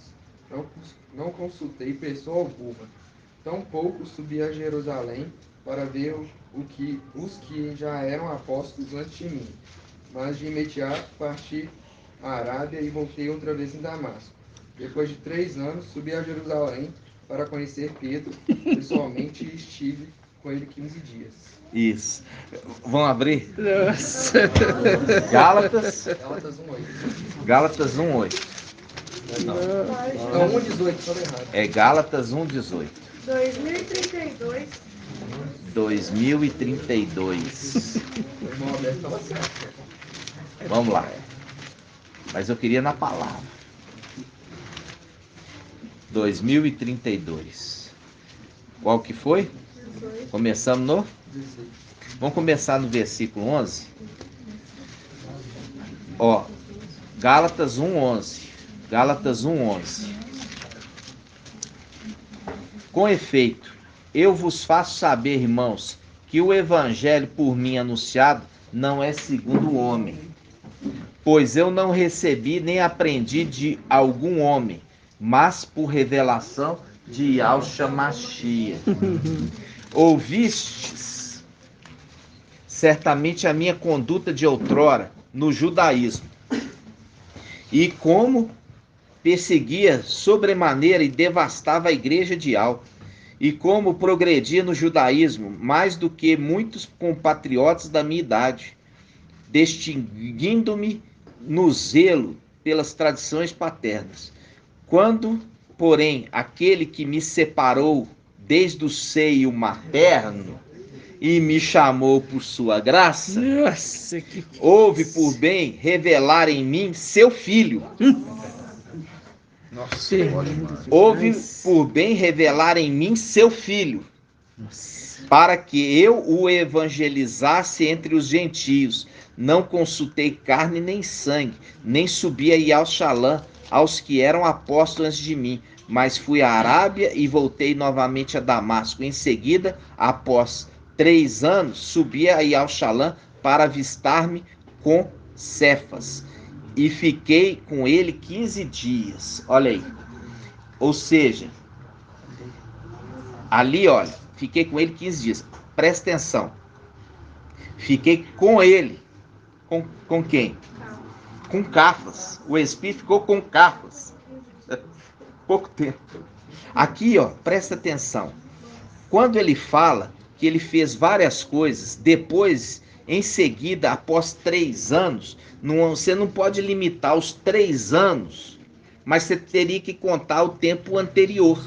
Não consultei pessoa alguma. Tampouco subi a Jerusalém para ver os que já eram apóstolos antes de mim. Mas de imediato parti a Arábia e voltei outra vez em Damasco. Depois de 3 anos, subi a Jerusalém para conhecer Pedro pessoalmente e estive com ele 15 dias. Isso. Vamos abrir? Nossa. Gálatas 1:8. Gálatas 1:8. Não, 1:18, falei errado. É Gálatas 1:18. 2032. 2032. O irmão Alberto estava certo. Vamos lá. Mas eu queria na palavra. 2032. Qual que foi? Começamos no? Vamos começar no versículo 11. Ó, Gálatas 1:11. Gálatas 1:11. Com efeito, eu vos faço saber, irmãos, que o evangelho por mim anunciado não é segundo o homem. Pois eu não recebi nem aprendi de algum homem, mas por revelação de Yahshua Mashiach. Ouvistes certamente a minha conduta de outrora no judaísmo, e como perseguia sobremaneira e devastava a igreja de Yahweh, e como progredia no judaísmo mais do que muitos compatriotas da minha idade, distinguindo-me no zelo pelas tradições paternas. Quando, porém, aquele que me separou desde o seio materno e me chamou por sua graça, Nossa, que... houve por bem revelar em mim seu filho. Nossa, Tremendo Houve demais. por bem revelar em mim seu filho, Nossa. para que eu o evangelizasse entre os gentios. Não consultei carne nem sangue, nem subi a Yalxalã aos que eram apóstolos antes de mim, mas fui à Arábia e voltei novamente a Damasco. Em seguida, após 3 anos, subi a Yalxalã para avistar-me com Cefas, e fiquei com ele 15 dias. Olha aí. Ou seja, ali, olha, fiquei com ele 15 dias. Presta atenção. Fiquei com ele. Com quem? Com Cafas. O Espírito ficou com Cafas. Pouco tempo. Aqui, ó, presta atenção. Quando ele fala que ele fez várias coisas, depois, em seguida, após 3 anos, você não pode limitar os 3 anos, mas você teria que contar o tempo anterior.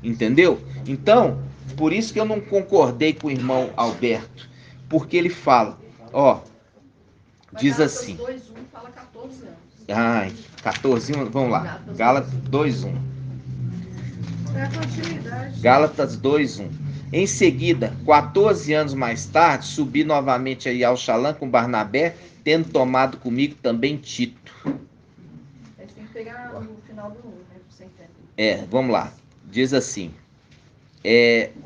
Entendeu? Então, por isso que eu não concordei com o irmão Alberto, porque ele fala, ó, diz assim. Gálatas 2:1 fala 14 anos. Ai, 14, vamos lá. Gálatas 2:1. É a continuidade. Gálatas 2:1. Em seguida, 14 anos mais tarde, subi novamente a Yalxalã com Barnabé, tendo tomado comigo também Tito. A gente tem que pegar no final do 1, né? Pra você entender. Vamos lá. Diz assim.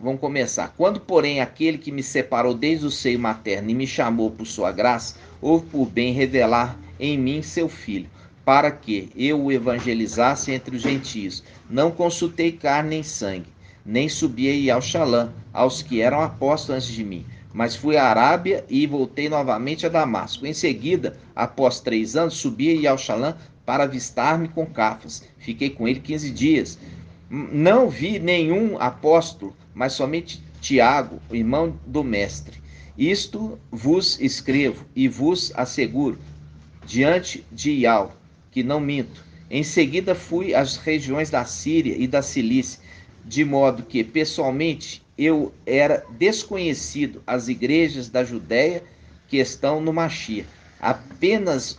Vamos começar. Quando, porém, aquele que me separou desde o seio materno e me chamou por sua graça, houve por bem revelar em mim seu filho, para que eu o evangelizasse entre os gentios. Não consultei carne nem sangue, nem subi a Yalxalã aos que eram apóstolos antes de mim, mas fui à Arábia e voltei novamente a Damasco. Em seguida, após 3 anos, subi a Yalxalã para avistar-me com Cafas. Fiquei com ele 15 dias. Não vi nenhum apóstolo, mas somente Tiago, o irmão do mestre. Isto vos escrevo e vos asseguro, diante de Ial, que não minto. Em seguida fui às regiões da Síria e da Cilícia, de modo que, pessoalmente, eu era desconhecido às igrejas da Judéia que estão no Machia. Apenas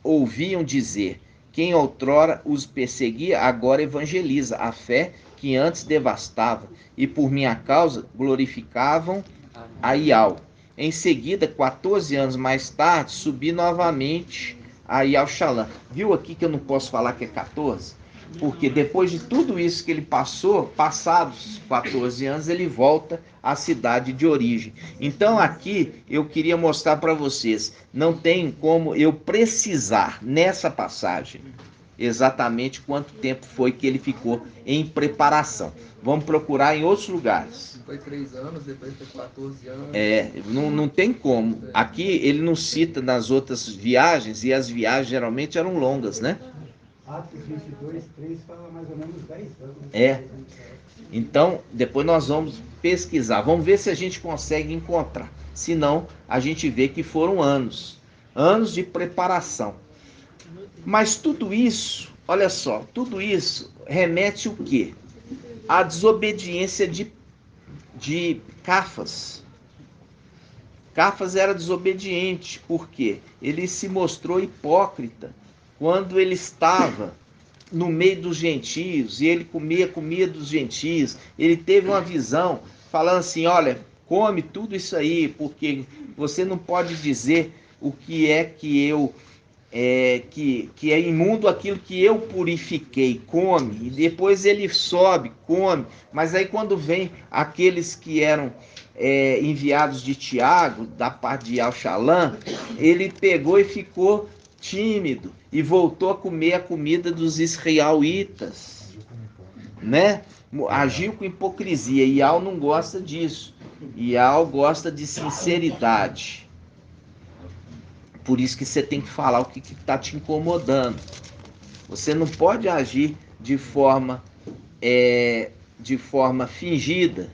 ouviam dizer: quem outrora os perseguia, agora evangeliza a fé que antes devastava, e por minha causa glorificavam a Ial. Em seguida, 14 anos mais tarde, subi novamente a Yalxalã. Viu aqui que eu não posso falar que é 14? Porque depois de tudo isso que ele passou, passados 14 anos, ele volta à cidade de origem. Então aqui eu queria mostrar para vocês, não tem como eu precisar nessa passagem exatamente quanto tempo foi que ele ficou em preparação. Vamos procurar em outros lugares. Foi 3 anos, depois foi 14 anos. Não tem como. Aqui ele não cita nas outras viagens, e as viagens geralmente eram longas, né? Atos 22:3 fala mais ou menos 10 anos. Então, depois nós vamos pesquisar. Vamos ver se a gente consegue encontrar. Senão, a gente vê que foram anos. Anos de preparação. Mas tudo isso, olha só, tudo isso remete o quê? A desobediência de Cafas. Cafas era desobediente, porque ele se mostrou hipócrita quando ele estava no meio dos gentios e ele comia comida dos gentios. Ele teve uma visão falando assim: olha, come tudo isso aí, porque você não pode dizer o que é que eu que é imundo aquilo que eu purifiquei, come. E depois ele sobe, come. Mas aí quando vem aqueles que eram enviados de Tiago, da parte de Yalxalã, ele pegou e ficou tímido e voltou a comer a comida dos israelitas, né? Agiu com hipocrisia. E Ial não gosta disso. Ial gosta de sinceridade. Por isso que você tem que falar o que está te incomodando. Você não pode agir de forma fingida.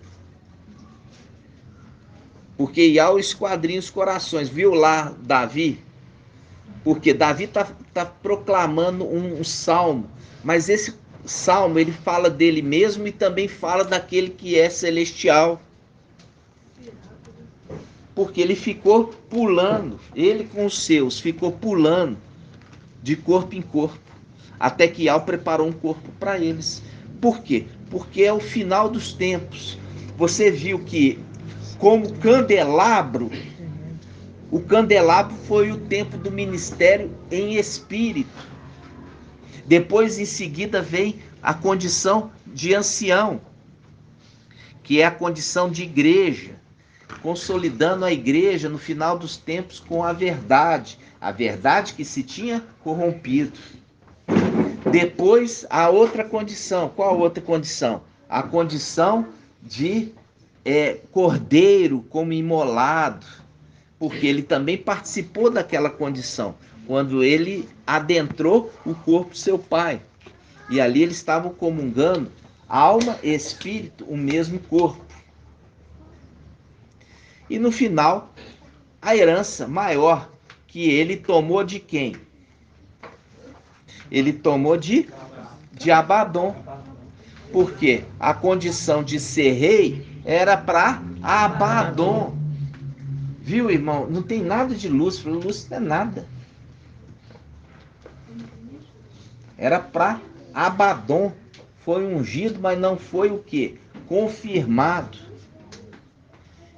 Porque Ial esquadrinha os corações. Viu lá Davi? Porque Davi está proclamando um salmo. Mas esse salmo, ele fala dele mesmo e também fala daquele que é celestial. porque ele ficou pulando, ele com os seus ficou pulando de corpo em corpo, até que Yahweh preparou um corpo para eles. Por quê? Porque é o final dos tempos. Você viu que, como candelabro, o candelabro foi o tempo do ministério em espírito. Depois, em seguida, vem a condição de ancião, que é a condição de igreja, consolidando a igreja no final dos tempos com a verdade que se tinha corrompido. Depois, a outra condição. Qual a outra condição? A condição de cordeiro como imolado, porque ele também participou daquela condição, quando ele adentrou o corpo do seu pai. E ali eles estavam comungando alma e espírito, o mesmo corpo. E no final, a herança maior que ele tomou de quem? Ele tomou de Abadom. Porque a condição de ser rei era para Abadom. Viu, irmão? Não tem nada de Lúcifer. Lúcifer não é nada. Era para Abadom. Foi ungido, mas não foi o quê? Confirmado.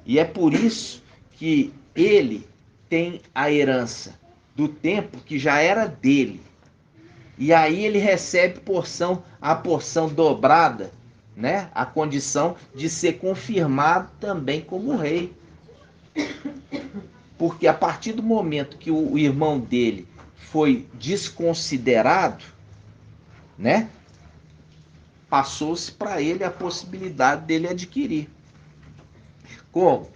E é por isso que ele tem a herança do tempo que já era dele. E aí ele recebe a porção dobrada, né? A condição de ser confirmado também como rei. Porque a partir do momento que o irmão dele foi desconsiderado, né? Passou-se para ele a possibilidade dele adquirir. Como?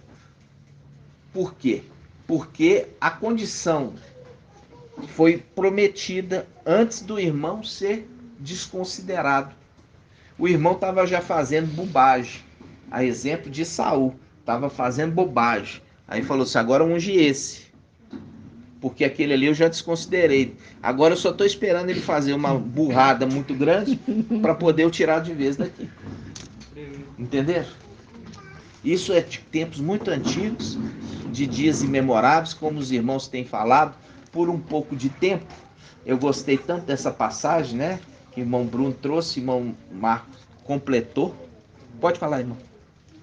Por quê? Porque a condição foi prometida antes do irmão ser desconsiderado. O irmão estava já fazendo bobagem. A exemplo de Saul. Estava fazendo bobagem. Aí falou assim, agora unge esse. Porque aquele ali eu já desconsiderei. Agora eu só estou esperando ele fazer uma burrada muito grande para poder eu tirar de vez daqui. Entenderam? Isso é de tempos muito antigos, de dias imemoráveis, como os irmãos têm falado, por um pouco de tempo. Eu gostei tanto dessa passagem, né? Que o irmão Bruno trouxe, o irmão Marcos completou. Pode falar, irmão.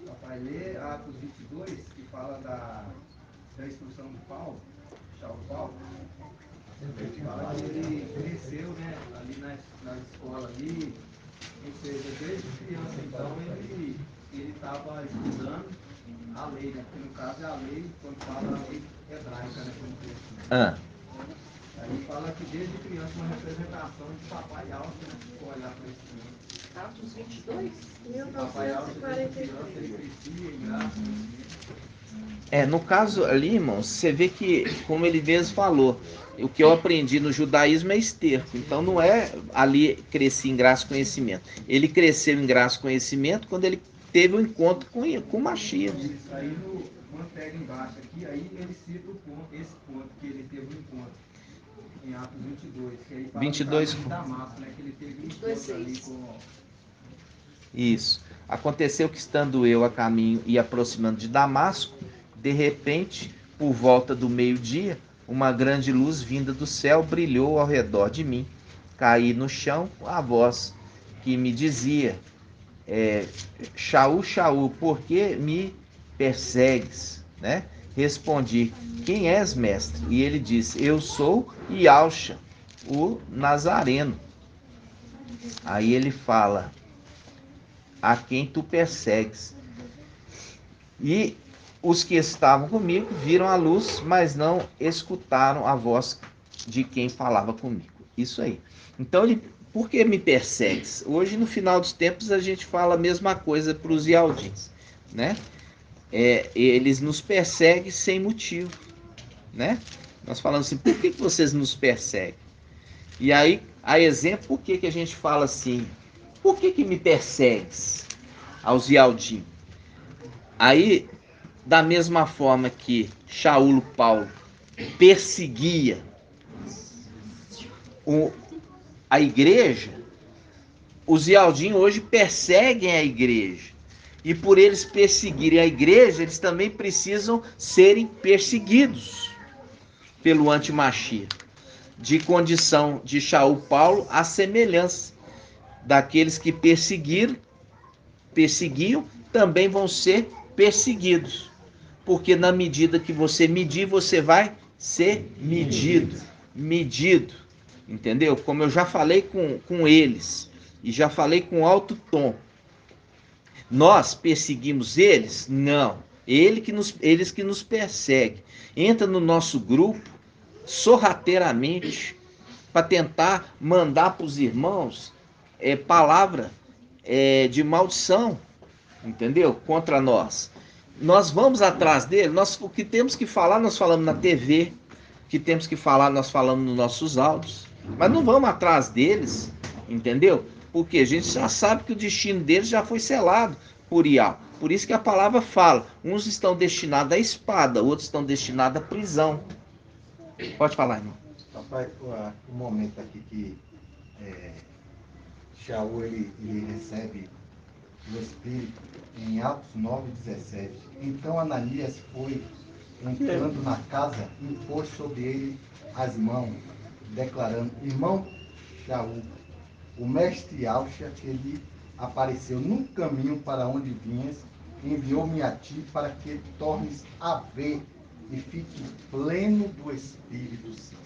Papai, lê Atos 22, que fala da instrução do Paulo, Paulo. Ele fala que ele cresceu, né, ali na escola ali, ou seja, desde criança, então, ele estava estudando a lei, né? Porque no caso é a lei, quando fala a lei hebraica, né? Como texto. Aí fala que desde criança uma representação de papai alto, né? Se for olhar para esse filme. Atos 22? Papai alto, desde criança, ele crescia em graça. No caso ali, irmãos, você vê que, como ele mesmo falou, o que eu aprendi no judaísmo é esterco. Então não é ali crescer em graça e conhecimento. Ele cresceu em graça e conhecimento quando ele teve um encontro com Mashiach. Isso aí mantém embaixo aqui, aí ele cita esse ponto que ele teve um encontro em Atos 22, que aí fala 22 de Damasco, né, que ele teve um encontro ali com... Isso. Aconteceu que estando eu a caminho e aproximando de Damasco, de repente, por volta do meio-dia, uma grande luz vinda do céu brilhou ao redor de mim. Caí no chão com a voz que me dizia: Shaul, Shaul, por que me persegues? Né? Respondi: quem és, mestre? E ele disse: eu sou Yahusha, o Nazareno. Aí ele fala: a quem tu persegues? E os que estavam comigo viram a luz, mas não escutaram a voz de quem falava comigo. Isso aí. Então, por que me persegues? Hoje, no final dos tempos, a gente fala a mesma coisa para os Yaldins, né? Eles nos perseguem sem motivo, né? Nós falamos assim, por que vocês nos perseguem? E aí, a exemplo, por que a gente fala assim, por que me persegues? Aos Yaldim. Aí, da mesma forma que Shaul Paulo perseguia a igreja, os Yaldim hoje perseguem a igreja. E por eles perseguirem a igreja, eles também precisam serem perseguidos pelo antimachia. De condição de Shaul Paulo, a semelhança daqueles que perseguiam, também vão ser perseguidos. Porque na medida que você medir, você vai ser medido. Entendeu? Como eu já falei com eles, e já falei com alto tom. Nós perseguimos eles? Não. Eles que nos perseguem. Entra no nosso grupo sorrateiramente para tentar mandar para os irmãos palavra de maldição, entendeu? Contra nós. Nós vamos atrás dele, o que temos que falar, nós falamos na TV, o que temos que falar, nós falamos nos nossos áudios, mas não vamos atrás deles, entendeu? Porque a gente já sabe que o destino deles já foi selado por Ial. Por isso que a palavra fala, uns estão destinados à espada, outros estão destinados à prisão. Pode falar, irmão. Papai, o momento aqui que Shaul ele recebe o Espírito em Atos 9:17. Então Ananias foi entrando na casa e impôs sobre ele as mãos, declarando: Irmão Shaul, o mestre Alcha, que lhe apareceu no caminho para onde vinhas, enviou-me a ti para que tornes a ver e fique pleno do Espírito Santo.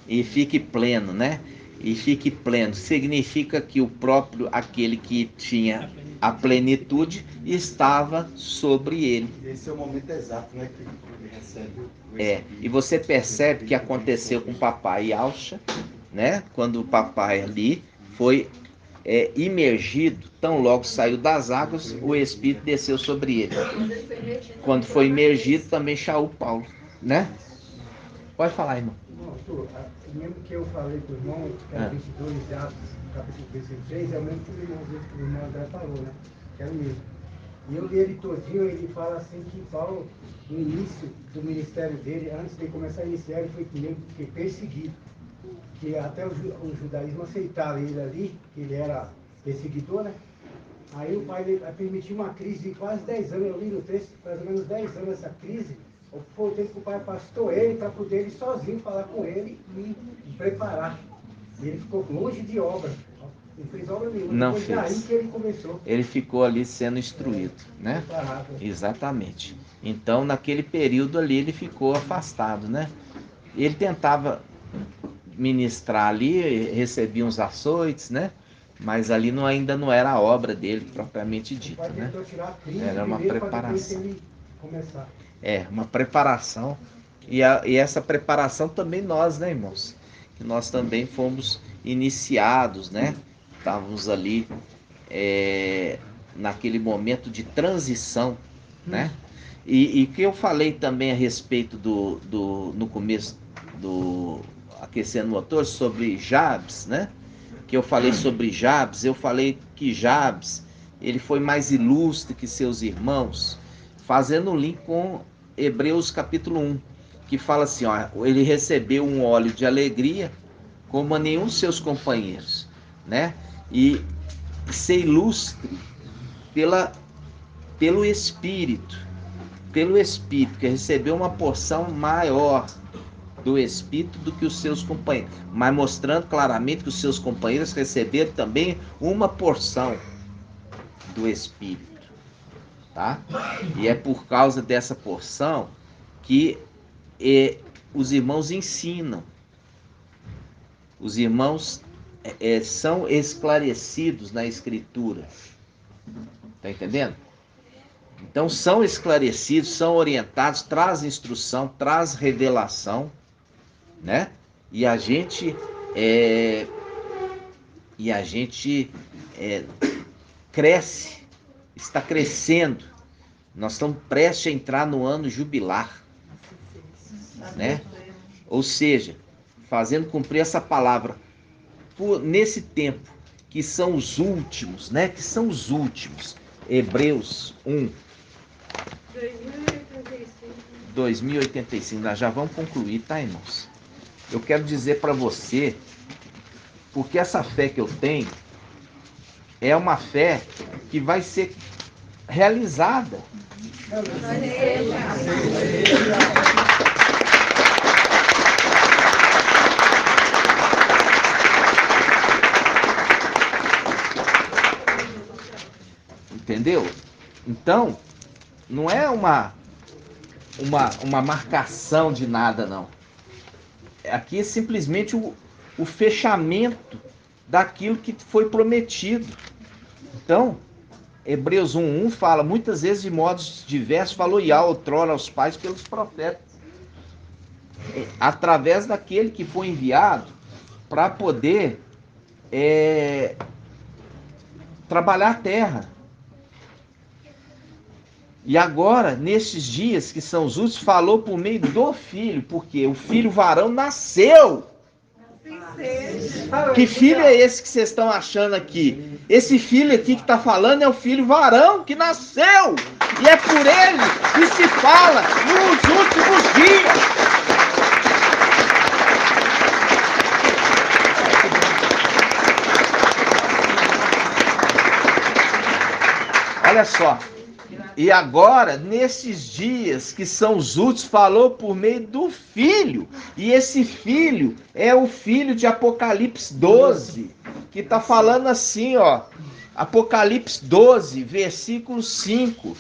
E fique pleno, né? E fique pleno. Significa que o próprio, aquele que tinha a plenitude, estava sobre ele. Esse é o momento exato, né? Que ele recebe o Espírito. E você percebe que aconteceu com o papai Alcha, né? Quando o papai ali foi imergido, tão logo saiu das águas, o Espírito desceu sobre ele. Quando foi imergido, também Shaul Paulo, né? Pode falar, irmão. O mesmo que eu falei com o irmão, que é 22 de Atos, capítulo 23, é o mesmo que o irmão André falou, né? Que é o mesmo. E eu li ele todinho, ele fala assim que Paulo, no início do ministério dele, antes de começar a iniciar, ele foi meio que perseguido. Que até o judaísmo aceitava ele ali, que ele era perseguidor, né? Aí o pai permitiu uma crise de quase 10 anos, eu li no texto, mais ou menos 10 anos essa crise. Foi o tempo que o pai pastou ele para poder ele sozinho falar com ele e preparar. E ele ficou longe de obra. Não fez obra nenhuma. Não Foi fez. daí que ele começou. Ele ficou ali sendo instruído, né? Preparado. Exatamente. Então, naquele período ali, ele ficou afastado, né? Ele tentava ministrar ali, recebia uns açoites, né? Mas ali ainda não era a obra dele, propriamente dita, né? Era uma preparação. Uma preparação. E essa preparação também nós, né, irmãos? Que nós também fomos iniciados, né? Estávamos ali naquele momento de transição, né? E que eu falei também a respeito no começo do Aquecendo Motor, sobre Jabes, né? Que eu falei sobre Jabes, eu falei que Jabes, ele foi mais ilustre que seus irmãos, fazendo um link com Hebreus capítulo 1, que fala assim, ó, ele recebeu um óleo de alegria como a nenhum de seus companheiros, né? E ser ilustre pelo Espírito, que recebeu uma porção maior do Espírito do que os seus companheiros, mas mostrando claramente que os seus companheiros receberam também uma porção do Espírito, tá? E é por causa dessa porção que os irmãos ensinam, os irmãos são esclarecidos na Escritura, tá entendendo? Então são esclarecidos, são orientados, traz instrução, traz revelação, né? E a gente cresce, está crescendo. Nós estamos prestes a entrar no ano jubilar, né? Ou seja, fazendo cumprir essa palavra nesse tempo que são os últimos, né? Que são os últimos. Hebreus 1. 2085. Nós já vamos concluir, tá, irmãos? Eu quero dizer para você, porque essa fé que eu tenho é uma fé que vai ser realizada. Entendeu? Então, não é uma marcação de nada, não. Aqui é simplesmente o fechamento daquilo que foi prometido. Então, Hebreus 1:1 fala, muitas vezes de modos diversos, falou Yahweh outrora aos pais pelos profetas. Através daquele que foi enviado para poder trabalhar a terra. E agora, nesses dias que são os últimos, falou por meio do filho, porque o filho varão nasceu. Que filho é esse que vocês estão achando aqui? Esse filho aqui que está falando é o filho varão que nasceu. E é por ele que se fala nos últimos dias. Olha só. E agora, nesses dias que são os últimos, falou por meio do Filho. E esse Filho é o Filho de Apocalipse 12, que está falando assim, ó. Apocalipse 12, versículo 5.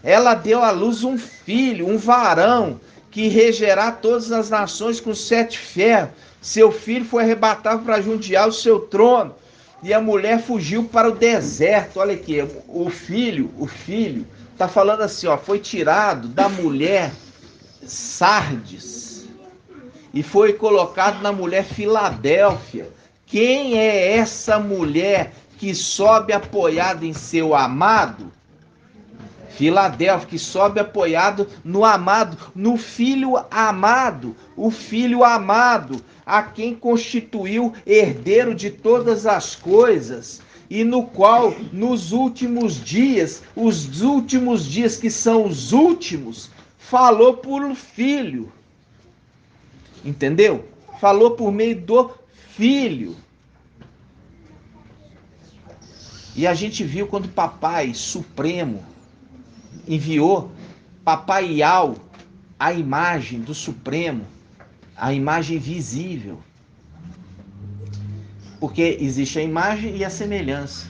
Ela deu à luz um filho, um varão, que regerá todas as nações com 7 ferros. Seu filho foi arrebatado para jundiar o seu trono. E a mulher fugiu para o deserto. Olha aqui, o filho... Está falando assim, ó, foi tirado da mulher Sardes e foi colocado na mulher Filadélfia. Quem é essa mulher que sobe apoiada em seu amado? Filadélfia, que sobe apoiado no amado, no filho amado, o filho amado, a quem constituiu herdeiro de todas as coisas, e no qual, nos últimos dias, os últimos dias que são os últimos, falou por filho. Entendeu? Falou por meio do filho. E a gente viu quando o Papai Supremo enviou Papai Yahweh, a imagem do Supremo, a imagem visível. Porque existe a imagem e a semelhança.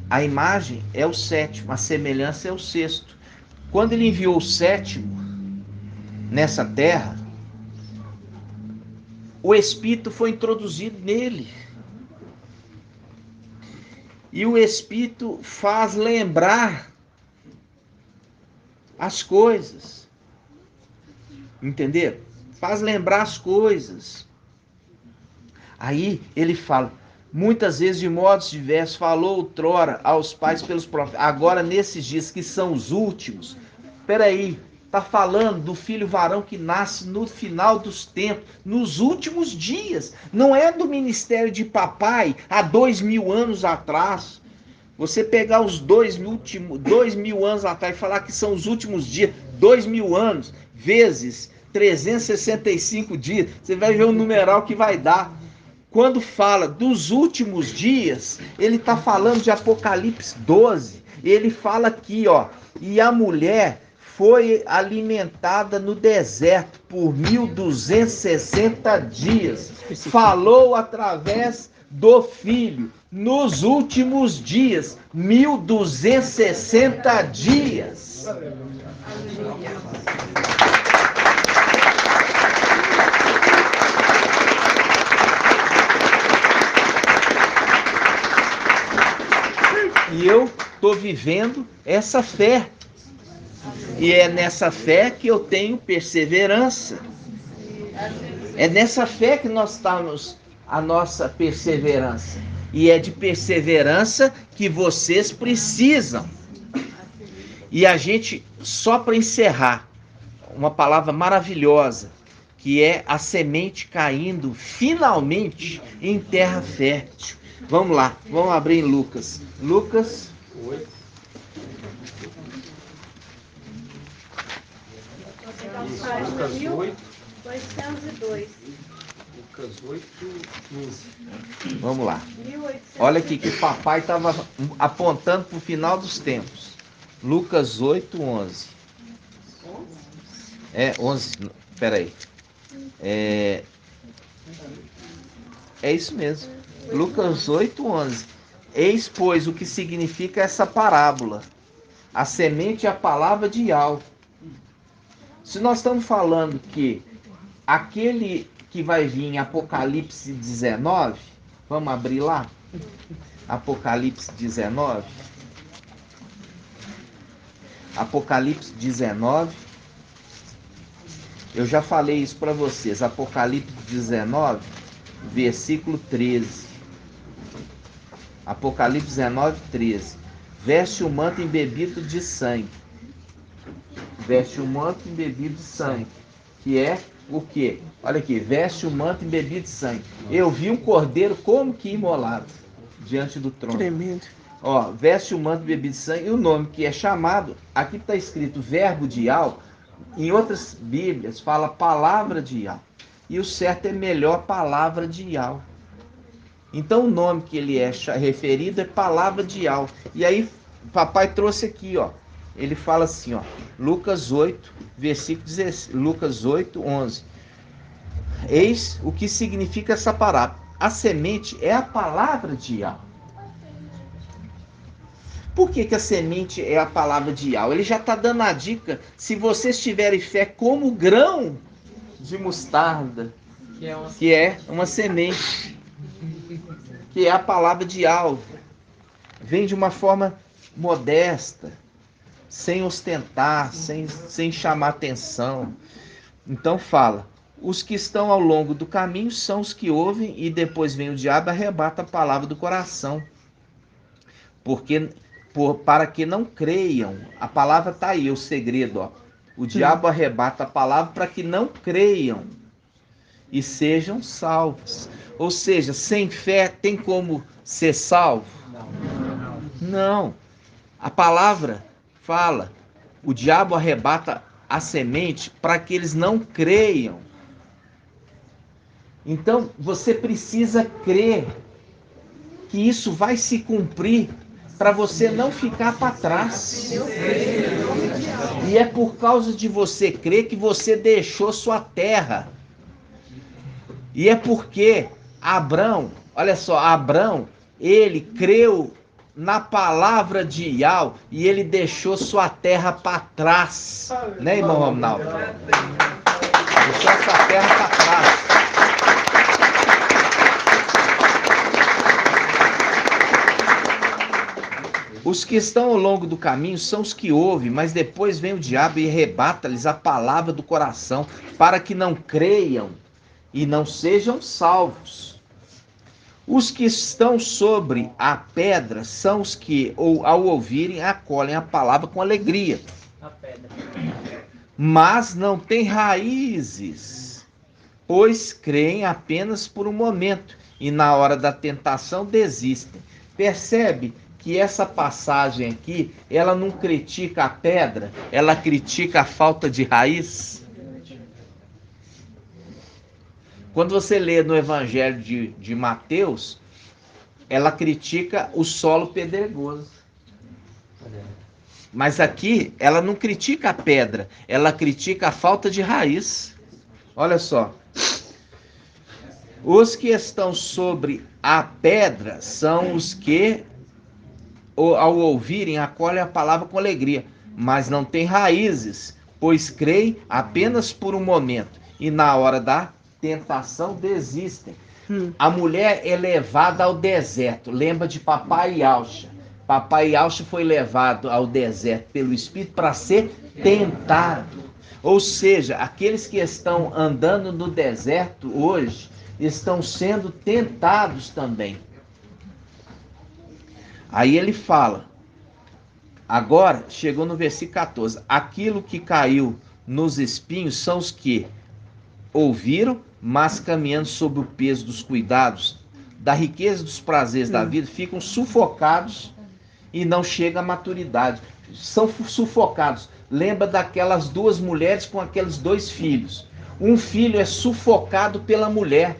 A imagem é o 7º, a semelhança é o 6º. Quando ele enviou o 7º nessa terra, o Espírito foi introduzido nele. E o Espírito faz lembrar as coisas. Entenderam? Faz lembrar as coisas. Aí ele fala, muitas vezes de modos diversos, falou outrora aos pais pelos profetas. Agora nesses dias que são os últimos, peraí, está falando do filho varão que nasce no final dos tempos, nos últimos dias. Não é do ministério de papai há 2000 anos atrás. Você pegar os 2000 anos atrás e falar que são os últimos dias, 2000 anos, vezes 365 dias, você vai ver o numeral que vai dar. Quando fala dos últimos dias, ele está falando de Apocalipse 12. Ele fala aqui, ó, e a mulher foi alimentada no deserto por 1260 dias. Falou através do Filho nos últimos dias, 1260 dias. E eu estou vivendo essa fé. E é nessa fé que eu tenho perseverança. É nessa fé que nós estamos, a nossa perseverança. E é de perseverança que vocês precisam. E a gente, só para encerrar, uma palavra maravilhosa, que é a semente caindo finalmente em terra fértil. Vamos lá, vamos abrir em Lucas. Lucas 8. Lucas 8. 802. Lucas 8, 15. Vamos lá. 1800. Olha aqui que o papai estava apontando para o final dos tempos. Lucas 8, 11. 11, peraí. É isso mesmo. Lucas 8, 11. Eis, pois, o que significa essa parábola. A semente é a palavra de Yahweh. Se nós estamos falando que aquele que vai vir em Apocalipse 19, vamos abrir lá? Apocalipse 19. Apocalipse 19. Eu já falei isso para vocês. Apocalipse 19, versículo 13. Apocalipse 19, 13. Veste o manto embebido de sangue. Veste o manto embebido de sangue. Que é o quê? Olha aqui. Veste o manto embebido de sangue. Eu vi um cordeiro como que imolado diante do trono. Tremendo. Ó, veste o manto embebido de sangue. E o nome que é chamado, aqui está escrito verbo de Yahweh. Em outras Bíblias fala palavra de Yahweh. E o certo é melhor palavra de Yahweh. Então o nome que ele é referido é palavra de Yahweh. E aí o papai trouxe aqui, ó. Ele fala assim, ó. Lucas 8, versículo 16. Lucas 8, 11. Eis o que significa essa parábola. A semente é a palavra de Yahweh. Por que a semente é a palavra de Yahweh? Ele já está dando a dica. Se vocês tiverem fé como grão de mostarda, que é uma semente, que é a palavra de Yahweh, vem de uma forma modesta, sem ostentar, sem chamar atenção. Então fala, os que estão ao longo do caminho são os que ouvem e depois vem o diabo e arrebata a palavra do coração. Para que não creiam. A palavra está aí, o segredo. Ó. O diabo arrebata a palavra para que não creiam e sejam salvos. Ou seja, sem fé tem como ser salvo? Não. A palavra fala, o diabo arrebata a semente para que eles não creiam. Então, você precisa crer que isso vai se cumprir para você não ficar para trás. E é por causa de você crer que você deixou sua terra. E é porque Abrão, olha só, Abrão, ele creu na palavra de Yahweh e ele deixou sua terra para trás. Né, irmão Ronaldo? Deixou essa terra para trás. Os que estão ao longo do caminho são os que ouvem, mas depois vem o diabo e arrebata-lhes a palavra do coração, para que não creiam e não sejam salvos. Os que estão sobre a pedra são os que, ao ouvirem, acolhem a palavra com alegria. Mas não têm raízes, pois creem apenas por um momento, e na hora da tentação desistem. Percebe que essa passagem aqui, ela não critica a pedra, ela critica a falta de raiz. Quando você lê no Evangelho de Mateus, ela critica o solo pedregoso. Mas aqui, ela não critica a pedra, ela critica a falta de raiz. Olha só. Os que estão sobre a pedra são os que, ao ouvirem, acolhem a palavra com alegria, mas não têm raízes, pois creem apenas por um momento, e na hora da tentação desistem. A mulher é levada ao deserto. Lembra de Papai Yahshua? Papai Yahshua foi levado ao deserto pelo Espírito para ser tentado. Ou seja, aqueles que estão andando no deserto hoje estão sendo tentados também. Aí ele fala, agora chegou no versículo 14, aquilo que caiu nos espinhos são os que ouviram, mas caminhando sob o peso dos cuidados, da riqueza dos prazeres da vida, ficam sufocados e não chegam à maturidade. São sufocados. Lembra daquelas duas mulheres com aqueles dois filhos. Um filho é sufocado pela mulher,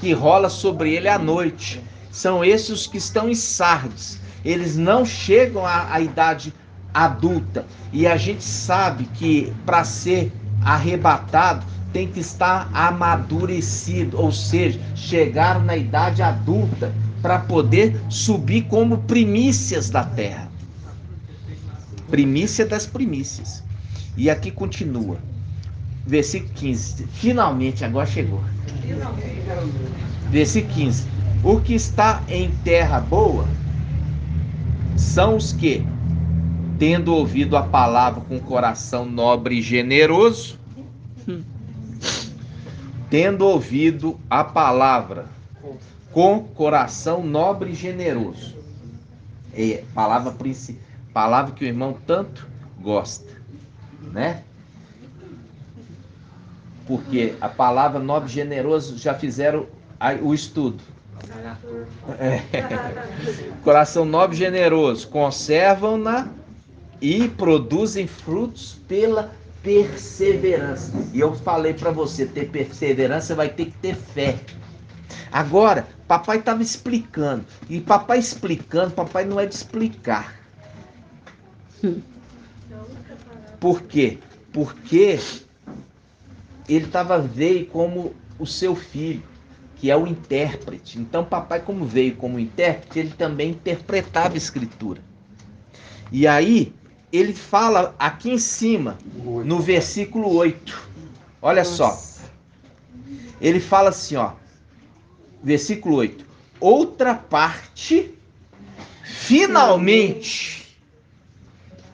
que rola sobre ele à noite. São esses os que estão em Sardes. Eles não chegam à idade adulta. E a gente sabe que para ser arrebatado tem que estar amadurecido, ou seja, chegar na idade adulta para poder subir como primícias da terra. Primícia das primícias. E aqui continua. Versículo 15. Finalmente, agora chegou. Versículo 15. O que está em terra boa são os que, tendo ouvido a palavra com coração nobre e generoso, tendo ouvido a palavra com coração nobre e generoso. É palavra que o irmão tanto gosta, né? Porque a palavra nobre e generoso já fizeram o estudo. Coração nobre e generoso, conservam-na e produzem frutos pela perseverança. E eu falei para você, ter perseverança vai ter que ter fé. Agora, papai estava explicando. E papai explicando, papai não é de explicar. Por quê? Porque ele veio como o seu filho, que é o intérprete. Então, papai, como veio como intérprete, ele também interpretava a escritura. E aí, ele fala aqui em cima, no versículo 8. Olha só. Ele fala assim, ó. Versículo 8. Outra parte, finalmente,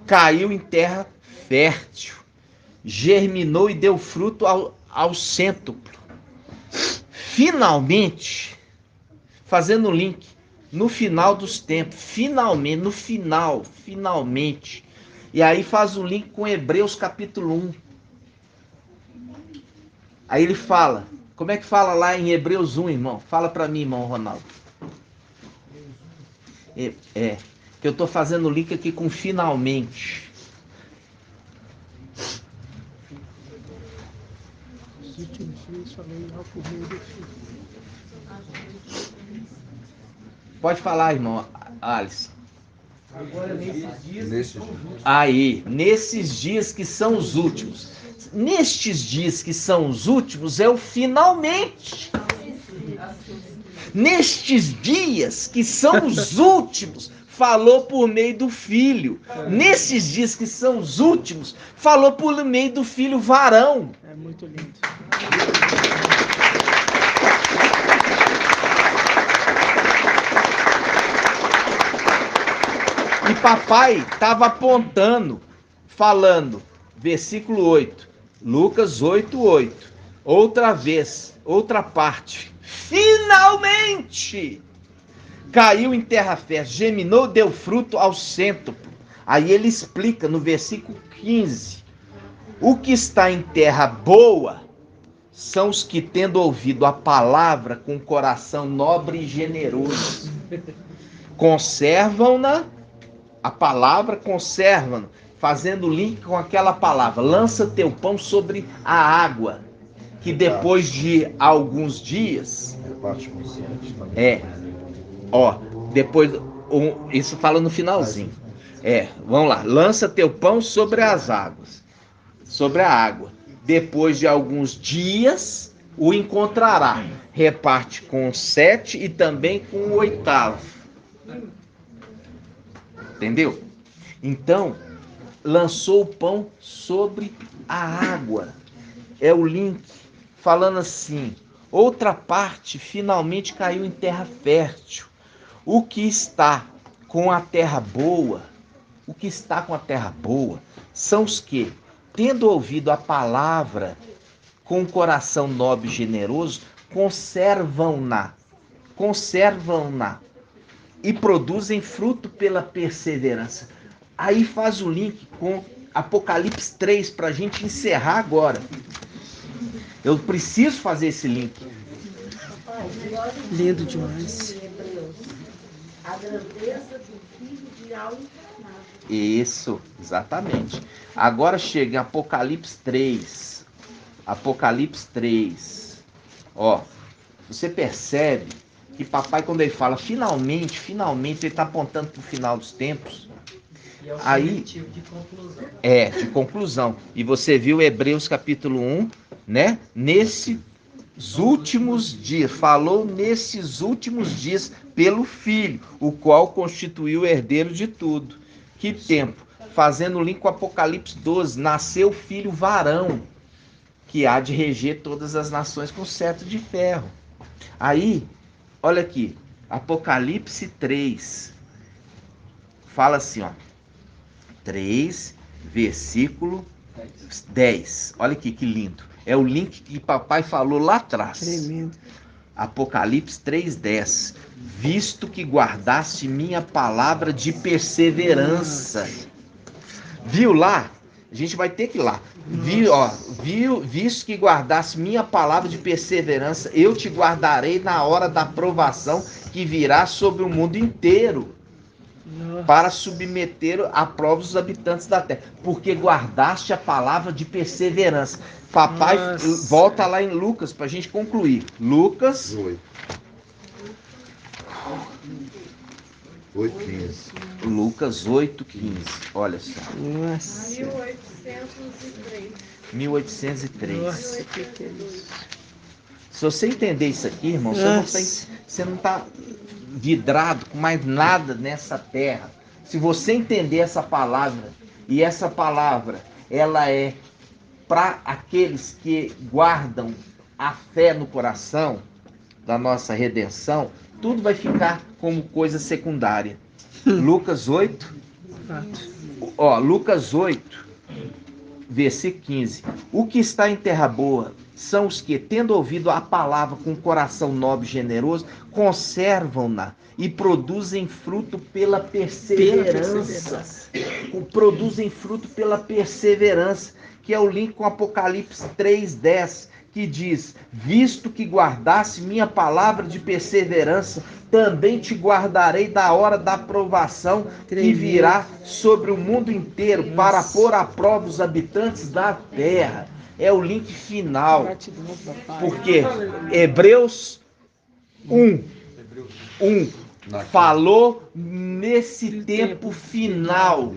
caiu em terra fértil, germinou e deu fruto ao cêntuplo. Finalmente, fazendo o link, no final dos tempos, finalmente, no final, finalmente. E aí faz o link com Hebreus capítulo 1. Aí ele fala, como é que fala lá em Hebreus 1, irmão? Fala para mim, irmão Ronaldo. Que eu estou fazendo o link aqui com finalmente. Pode falar, irmão Alice. Agora, nesses dias que são os últimos. Nestes dias que são os últimos é o finalmente. Nestes dias que são os últimos, falou por meio do filho. Nesses dias que são os últimos, falou por meio do filho varão. É muito lindo. E papai estava apontando, falando, versículo 8, Lucas 8:8. Outra vez, outra parte. Finalmente caiu em terra fértil, germinou, deu fruto ao cêntuplo. Aí ele explica no versículo 15. O que está em terra boa são os que, tendo ouvido a palavra com coração nobre e generoso, conservam-na. A palavra conserva, fazendo link com aquela palavra. Lança teu pão sobre a água, que depois de alguns dias... depois... Isso fala no finalzinho. Vamos lá. Lança teu pão sobre as águas, sobre a água. Depois de alguns dias, o encontrará. Reparte com o 7 e também com o 8º. Entendeu? Então, lançou o pão sobre a água. É o link falando assim. Outra parte finalmente caiu em terra fértil. O que está com a terra boa, são os que, tendo ouvido a palavra com um coração nobre e generoso, conservam-na e produzem fruto pela perseverança. Aí faz o link com Apocalipse 3 para a gente encerrar agora. Eu preciso fazer esse link. Lindo demais. A grandeza do filho de algo encarnado. Isso, exatamente. Agora chega em Apocalipse 3. Apocalipse 3. Você percebe que papai, quando ele fala finalmente, ele está apontando para o final dos tempos. E é o Aí, subjetivo de conclusão. de conclusão. E você viu Hebreus capítulo 1, né? Nesses últimos dias, falou nesses últimos dias pelo Filho, o qual constituiu o herdeiro de tudo. Que tempo? Fazendo link com Apocalipse 12, nasceu o filho varão, que há de reger todas as nações com cetro de ferro. Aí, olha aqui, Apocalipse 3, fala assim, ó, 3, versículo 10. Olha aqui que lindo. É o link que papai falou lá atrás. Tremendo. Apocalipse 3:10. Visto que guardaste minha palavra de perseverança. Viu lá? A gente vai ter que ir lá. Visto que guardaste minha palavra de perseverança, eu te guardarei na hora da provação que virá sobre o mundo inteiro, para submeter a prova os habitantes da terra, porque guardaste a palavra de perseverança. Papai, volta lá em Lucas para a gente concluir. Lucas 8:15. Lucas 8:15. Olha só. Nossa. 1803. 1803. Nossa, que é isso? Se você entender isso aqui, irmão, Nossa. você não está vidrado com mais nada nessa terra. Se você entender essa palavra, e essa palavra, ela é para aqueles que guardam a fé no coração da nossa redenção, tudo vai ficar como coisa secundária. Lucas 8, Lucas 8, versículo 15. O que está em terra boa são os que, tendo ouvido a palavra com coração nobre e generoso, conservam-na e produzem fruto pela perseverança. Produzem fruto pela perseverança, que é o link com Apocalipse 3:10, que diz: visto que guardaste minha palavra de perseverança, também te guardarei da hora da provação que virá sobre o mundo inteiro, para pôr à prova os habitantes da terra. É o link final. Porque Hebreus 1 falou nesse tempo final.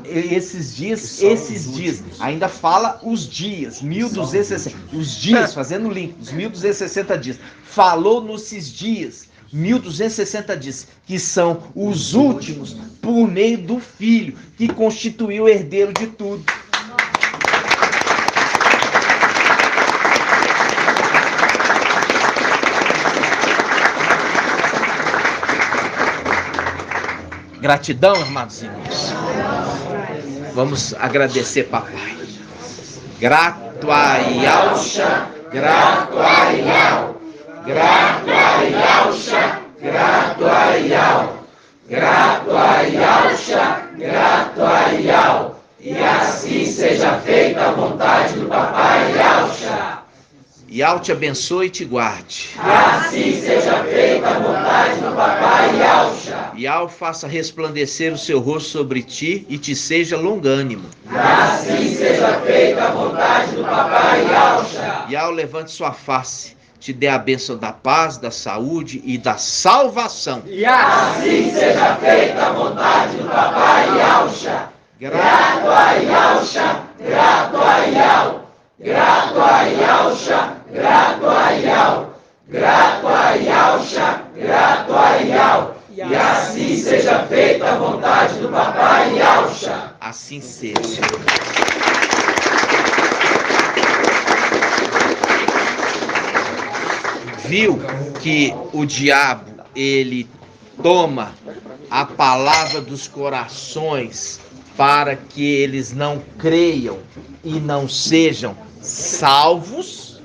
Esses dias, ainda fala os dias, 1260, os dias, fazendo link, os 1260 dias, falou nesses dias, 1260 dias, que são os últimos, por meio do Filho, que constituiu o herdeiro de tudo. Gratidão, amados irmãos. Vamos agradecer, papai. Grato a Yalcha, grato a Yal, grato a Yalcha, grato a Yal, grato a Yalcha, grato a Yal. E assim seja feita a vontade do papai Yalcha. Yal te abençoe e te guarde. E assim seja feita a vontade do papai Yalcha. Yal faça resplandecer o seu rosto sobre ti e te seja longânimo. E assim seja feita a vontade do papai Yalcha. Yal levante sua face, te dê a bênção da paz, da saúde e da salvação. E assim seja feita a vontade do papai Yalcha. Grato a Yalcha, grato a Yal. Grato a Yalcha, grato a Yal, grato a Yalcha, grato a Yal. E assim seja feita a vontade do papai Yalcha. Assim seja. Viu que o diabo, ele toma a palavra dos corações para que eles não creiam e não sejam salvos.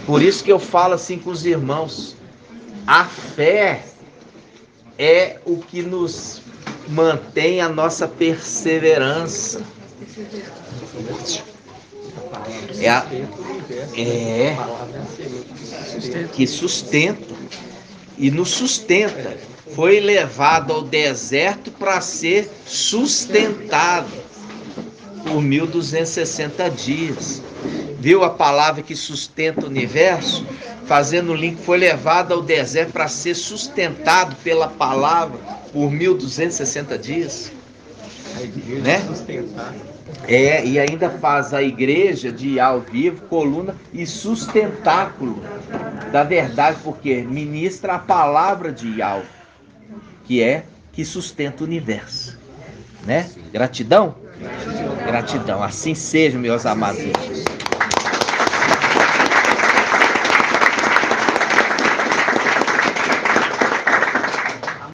Por isso que eu falo assim com os irmãos, a fé é o que nos mantém a nossa perseverança. Que sustenta e nos sustenta. Foi levado ao deserto para ser sustentado por 1260 dias. Viu a palavra que sustenta o universo? fazendo o link, foi levado ao deserto para ser sustentado pela palavra por 1260 dias. A igreja Né? sustentar. E ainda faz a igreja de ao vivo, coluna e sustentáculo da verdade, porque ministra a palavra de Yahweh, que sustenta o universo. Né? Gratidão? Gratidão. Assim seja, meus amados irmãos.